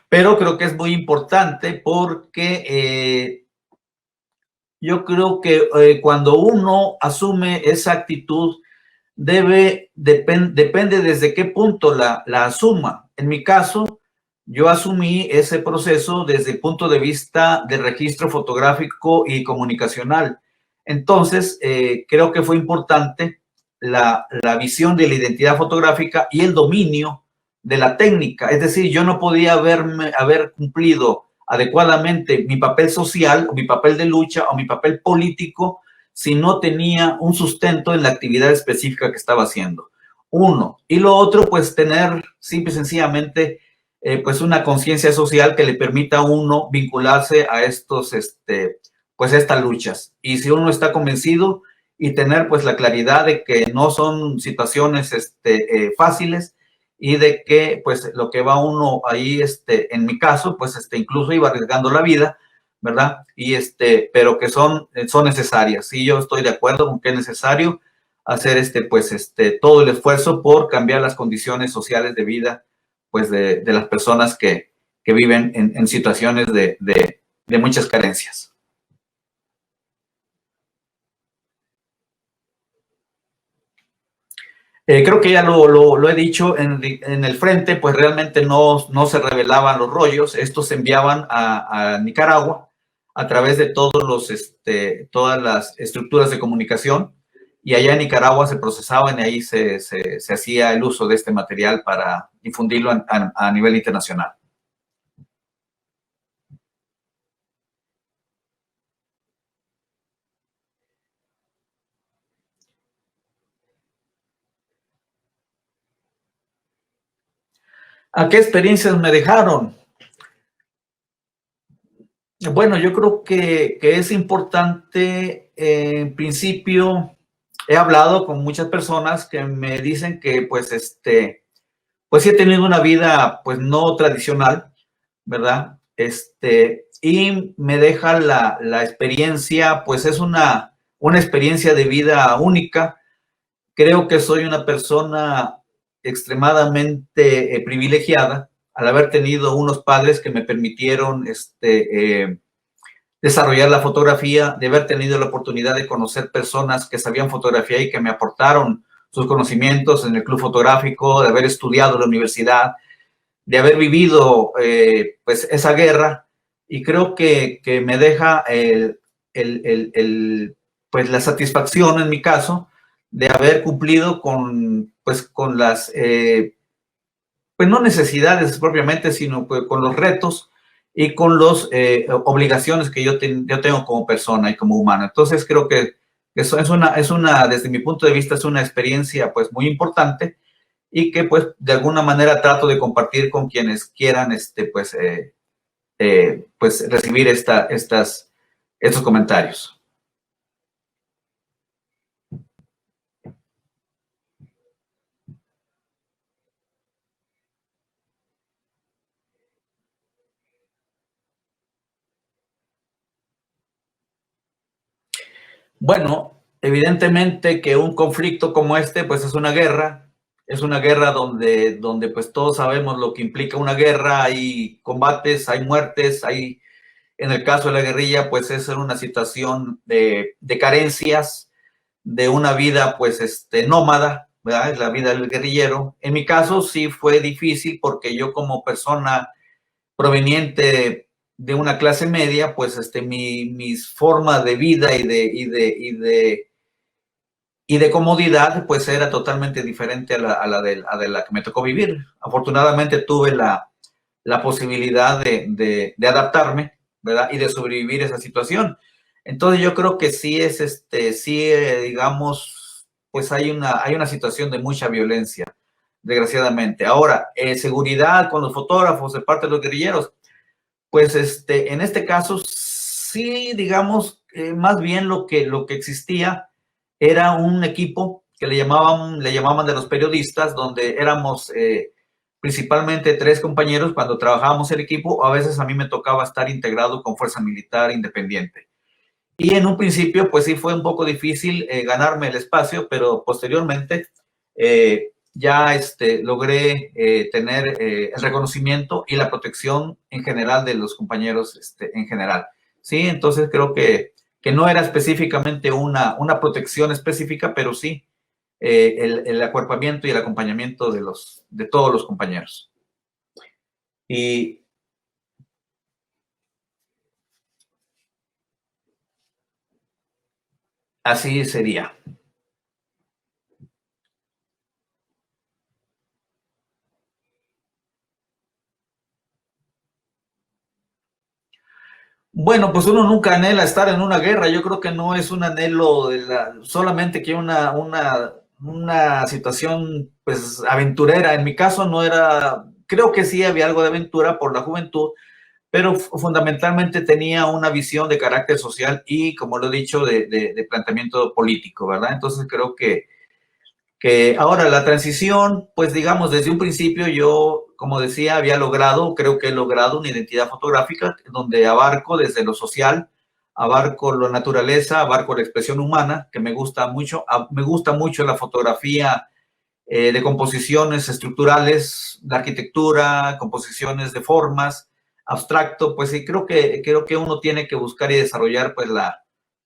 pero creo que es muy importante porque yo creo que cuando uno asume esa actitud, depende desde qué punto la asuma. En mi caso, yo asumí ese proceso desde el punto de vista del registro fotográfico y comunicacional. Entonces, creo que fue importante la visión de la identidad fotográfica y el dominio de la técnica. Es decir, yo no podía haber cumplido adecuadamente mi papel social, o mi papel de lucha, o mi papel político, si no tenía un sustento en la actividad específica que estaba haciendo. Uno. Y lo otro, pues tener simple y sencillamente pues una conciencia social que le permita a uno vincularse a pues estas luchas. Y si uno está convencido y tener pues la claridad de que no son situaciones fáciles, y de que pues lo que va uno ahí, en mi caso, pues incluso iba arriesgando la vida, ¿verdad? Y pero que son necesarias. Sí, yo estoy de acuerdo con que es necesario hacer todo el esfuerzo por cambiar las condiciones sociales de vida, pues de las personas que viven en situaciones de muchas carencias. Creo que ya lo he dicho, en el frente pues realmente no se revelaban los rollos, estos se enviaban a Nicaragua a través de todas las estructuras de comunicación, y allá en Nicaragua se procesaban y ahí se hacía el uso de este material para difundirlo a nivel internacional. ¿A qué experiencias me dejaron? Bueno, yo creo que es importante, en principio, he hablado con muchas personas que me dicen que pues sí he tenido una vida pues no tradicional, ¿verdad? Y me deja la experiencia, pues es una experiencia de vida única. Creo que soy una persona extremadamente privilegiada al haber tenido unos padres que me permitieron desarrollar la fotografía, de haber tenido la oportunidad de conocer personas que sabían fotografía y que me aportaron sus conocimientos en el club fotográfico, de haber estudiado en la universidad, de haber vivido pues esa guerra, y creo que me deja pues la satisfacción en mi caso de haber cumplido con las pues no necesidades propiamente, sino pues con los retos y con las obligaciones que yo tengo como persona y como humano. Entonces creo que eso desde mi punto de vista, es una experiencia pues muy importante y que pues de alguna manera trato de compartir con quienes quieran pues recibir estos comentarios. Bueno, evidentemente que un conflicto como este, pues es una guerra donde pues todos sabemos lo que implica una guerra, hay combates, hay muertes, en el caso de la guerrilla, pues es una situación de carencias, de una vida pues nómada, ¿verdad? Es la vida del guerrillero. En mi caso sí fue difícil porque yo como persona proveniente de una clase media, pues mis formas de vida y de comodidad, pues era totalmente diferente a la de la que me tocó vivir. Afortunadamente tuve la posibilidad de adaptarme, ¿verdad? Y de sobrevivir a esa situación. Entonces yo creo que sí digamos, pues hay una situación de mucha violencia, desgraciadamente. Ahora, seguridad con los fotógrafos de parte de los guerrilleros, pues en este caso sí, digamos, más bien lo que existía era un equipo que le llamaban de los periodistas, donde éramos principalmente 3 compañeros cuando trabajábamos el equipo. A veces a mí me tocaba estar integrado con Fuerza Militar Independiente. Y en un principio, pues sí fue un poco difícil ganarme el espacio, pero posteriormente ya logré tener el reconocimiento y la protección en general de los compañeros en general. Sí, entonces creo que no era específicamente una protección específica, pero sí el acuerpamiento y el acompañamiento de todos los compañeros. Y así sería. Bueno, pues uno nunca anhela estar en una guerra. Yo creo que no es un anhelo solamente que una situación pues aventurera. En mi caso no era, creo que sí había algo de aventura por la juventud, pero fundamentalmente tenía una visión de carácter social y, como lo he dicho, de planteamiento político, ¿verdad? Entonces creo que ahora la transición, pues digamos, desde un principio yo, como decía, creo que he logrado una identidad fotográfica donde abarco desde lo social, abarco la naturaleza, abarco la expresión humana, que me gusta mucho. Me gusta mucho la fotografía de composiciones estructurales, de arquitectura, composiciones de formas, abstracto. Pues sí, creo que uno tiene que buscar y desarrollar pues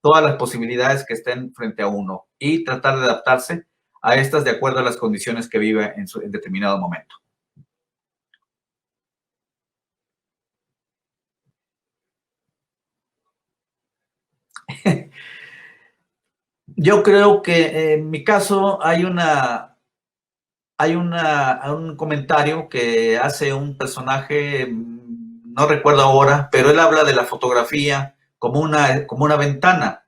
todas las posibilidades que estén frente a uno y tratar de adaptarse a estas de acuerdo a las condiciones que vive en determinado momento. Yo creo que en mi caso hay un comentario que hace un personaje, no recuerdo ahora, pero él habla de la fotografía como una ventana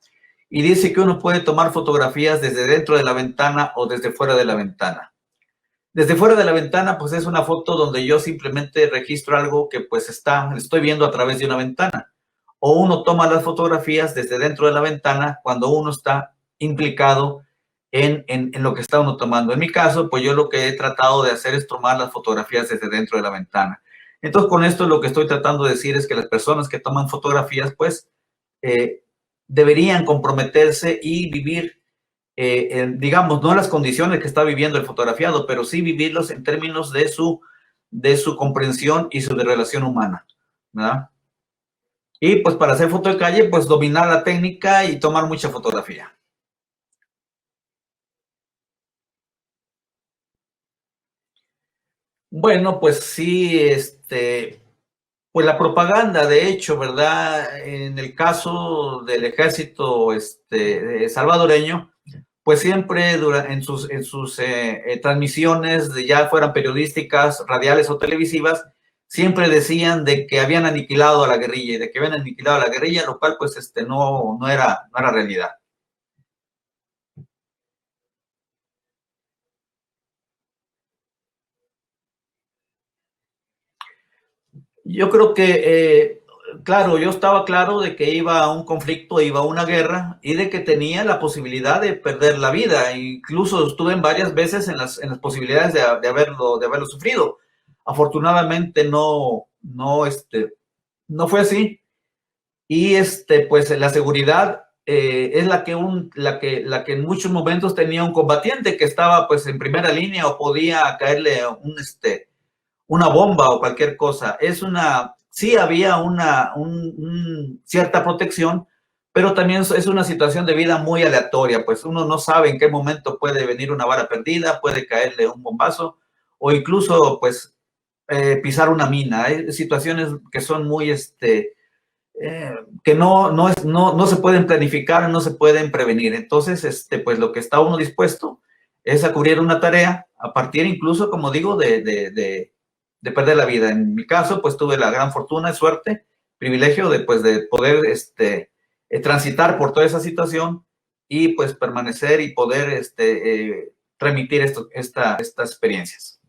y dice que uno puede tomar fotografías desde dentro de la ventana o desde fuera de la ventana. Desde fuera de la ventana, pues es una foto donde yo simplemente registro algo que pues estoy viendo a través de una ventana. O uno toma las fotografías desde dentro de la ventana cuando uno está implicado en lo que está uno tomando. En mi caso, pues yo lo que he tratado de hacer es tomar las fotografías desde dentro de la ventana. Entonces, con esto lo que estoy tratando de decir es que las personas que toman fotografías, pues, deberían comprometerse y vivir digamos, no las condiciones que está viviendo el fotografiado, pero sí vivirlos en términos de su comprensión y su relación humana, ¿verdad? Y pues para hacer foto de calle, pues dominar la técnica y tomar mucha fotografía. Bueno, pues sí, pues la propaganda, de hecho, ¿verdad? En el caso del ejército salvadoreño, pues siempre en sus transmisiones, ya fueran periodísticas, radiales o televisivas, siempre decían de que habían aniquilado a la guerrilla y de que habían aniquilado a la guerrilla, lo cual pues no era realidad. Yo creo que, claro, yo estaba claro de que iba a un conflicto, iba a una guerra y de que tenía la posibilidad de perder la vida. Incluso estuve en varias veces en las posibilidades de haberlo sufrido. Afortunadamente no fue así. Y pues la seguridad es la que en muchos momentos tenía un combatiente que estaba pues en primera línea o podía caerle una bomba o cualquier cosa. Sí había cierta protección, pero también es una situación de vida muy aleatoria, pues uno no sabe en qué momento puede venir una bala perdida, puede caerle un bombazo o incluso pues pisar una mina. Hay situaciones que son muy, que no se pueden planificar, no se pueden prevenir. Entonces, pues lo que está uno dispuesto es a cubrir una tarea a partir incluso, como digo, de perder la vida. En mi caso, pues tuve la gran fortuna, suerte, privilegio pues, de poder transitar por toda esa situación y pues permanecer y poder transmitir estas experiencias.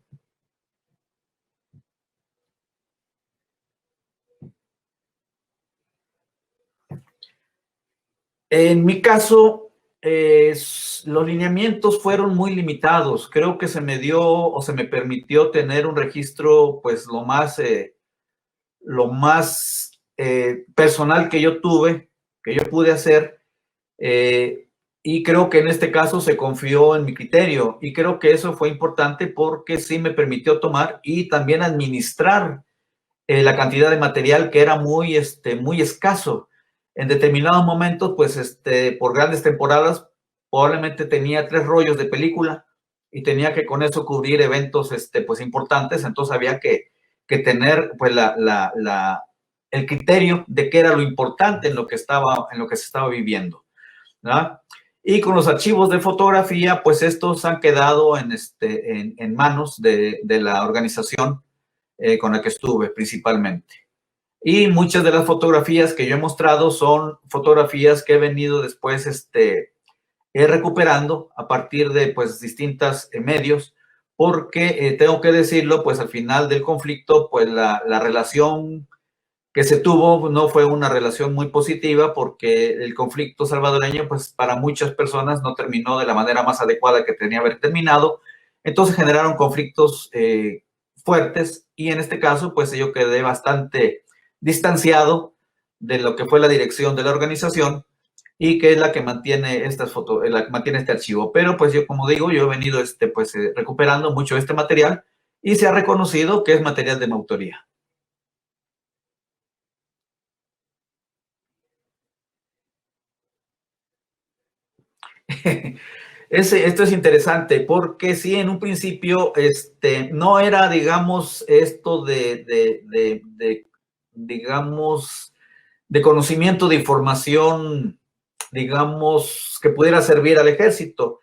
En mi caso, los lineamientos fueron muy limitados. Creo que se me dio o se me permitió tener un registro, pues, lo más personal que yo tuve, que yo pude hacer. Y creo que en este caso se confió en mi criterio. Y creo que eso fue importante porque sí me permitió tomar y también administrar la cantidad de material que era muy escaso. En determinados momentos, pues, por grandes temporadas, probablemente tenía 3 rollos de película y tenía que con eso cubrir eventos, pues, importantes. Entonces había que tener, pues, el criterio de qué era lo importante en lo que se estaba viviendo, ¿verdad? Y con los archivos de fotografía, pues estos han quedado en manos de la organización con la que estuve principalmente. Y muchas de las fotografías que yo he mostrado son fotografías que he venido después recuperando a partir de pues distintos medios, porque tengo que decirlo, pues al final del conflicto, pues la relación que se tuvo no fue una relación muy positiva porque el conflicto salvadoreño, pues para muchas personas no terminó de la manera más adecuada que tenía que haber terminado. Entonces generaron conflictos fuertes y en este caso, pues yo quedé bastante distanciado de lo que fue la dirección de la organización y que es la que mantiene estas fotos, la que mantiene este archivo. Pero pues yo, como digo, yo he venido recuperando mucho este material y se ha reconocido que es material de mi autoría. Esto es interesante porque sí, en un principio no era, digamos, esto digamos, de conocimiento, de información, digamos, que pudiera servir al ejército.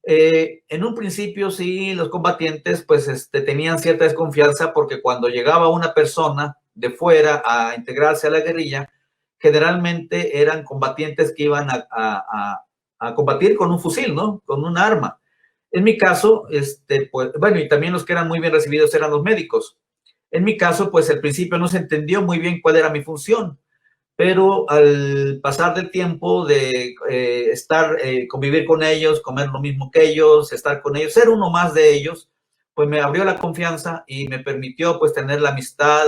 En un principio sí, los combatientes pues tenían cierta desconfianza porque cuando llegaba una persona de fuera a integrarse a la guerrilla, generalmente eran combatientes que iban a combatir con un fusil, ¿no? Con un arma. En mi caso, pues, bueno, y también los que eran muy bien recibidos eran los médicos. En mi caso, pues al principio no se entendió muy bien cuál era mi función, pero al pasar del tiempo de convivir con ellos, comer lo mismo que ellos, estar con ellos, ser uno más de ellos, pues me abrió la confianza y me permitió pues tener la amistad,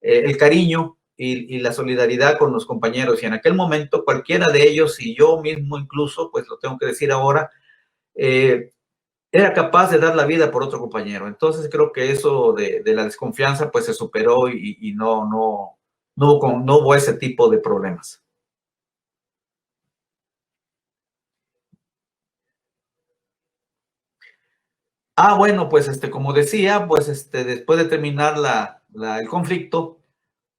el cariño y la solidaridad con los compañeros. Y en aquel momento cualquiera de ellos y yo mismo incluso, pues lo tengo que decir ahora, era capaz de dar la vida por otro compañero. Entonces creo que eso de la desconfianza pues se superó y no hubo ese tipo de problemas. Bueno, pues como decía, pues después de terminar el conflicto,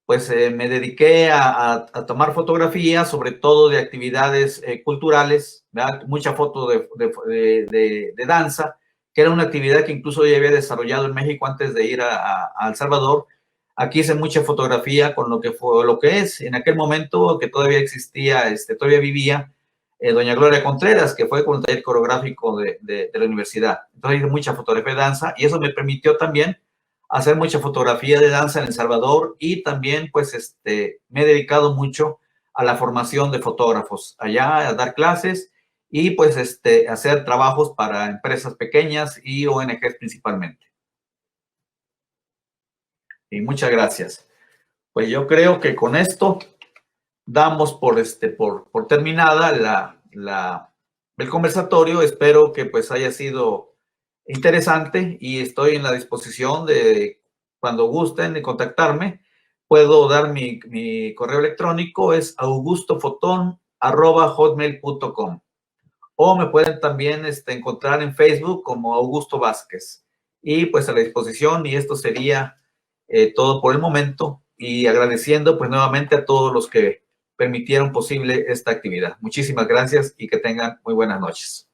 pues me dediqué a tomar fotografías, sobre todo de actividades culturales, ¿verdad? Mucha foto de danza, que era una actividad que incluso ya había desarrollado en México antes de ir a El Salvador. Aquí hice mucha fotografía con lo que es en aquel momento que todavía existía, todavía vivía doña Gloria Contreras, que fue con el taller coreográfico de la universidad. Entonces hice mucha fotografía de danza y eso me permitió también hacer mucha fotografía de danza en El Salvador y también pues me he dedicado mucho a la formación de fotógrafos allá, a dar clases y pues hacer trabajos para empresas pequeñas y ONGs principalmente. Y muchas gracias. Pues yo creo que con esto damos por terminada el conversatorio. Espero que pues haya sido interesante y estoy en la disposición de, cuando gusten, de contactarme. Puedo dar mi correo electrónico, es augustofoton@hotmail.com, o me pueden también encontrar en Facebook como Augusto Vázquez. Y pues a la disposición, y esto sería todo por el momento, y agradeciendo pues nuevamente a todos los que permitieron posible esta actividad. Muchísimas gracias y que tengan muy buenas noches.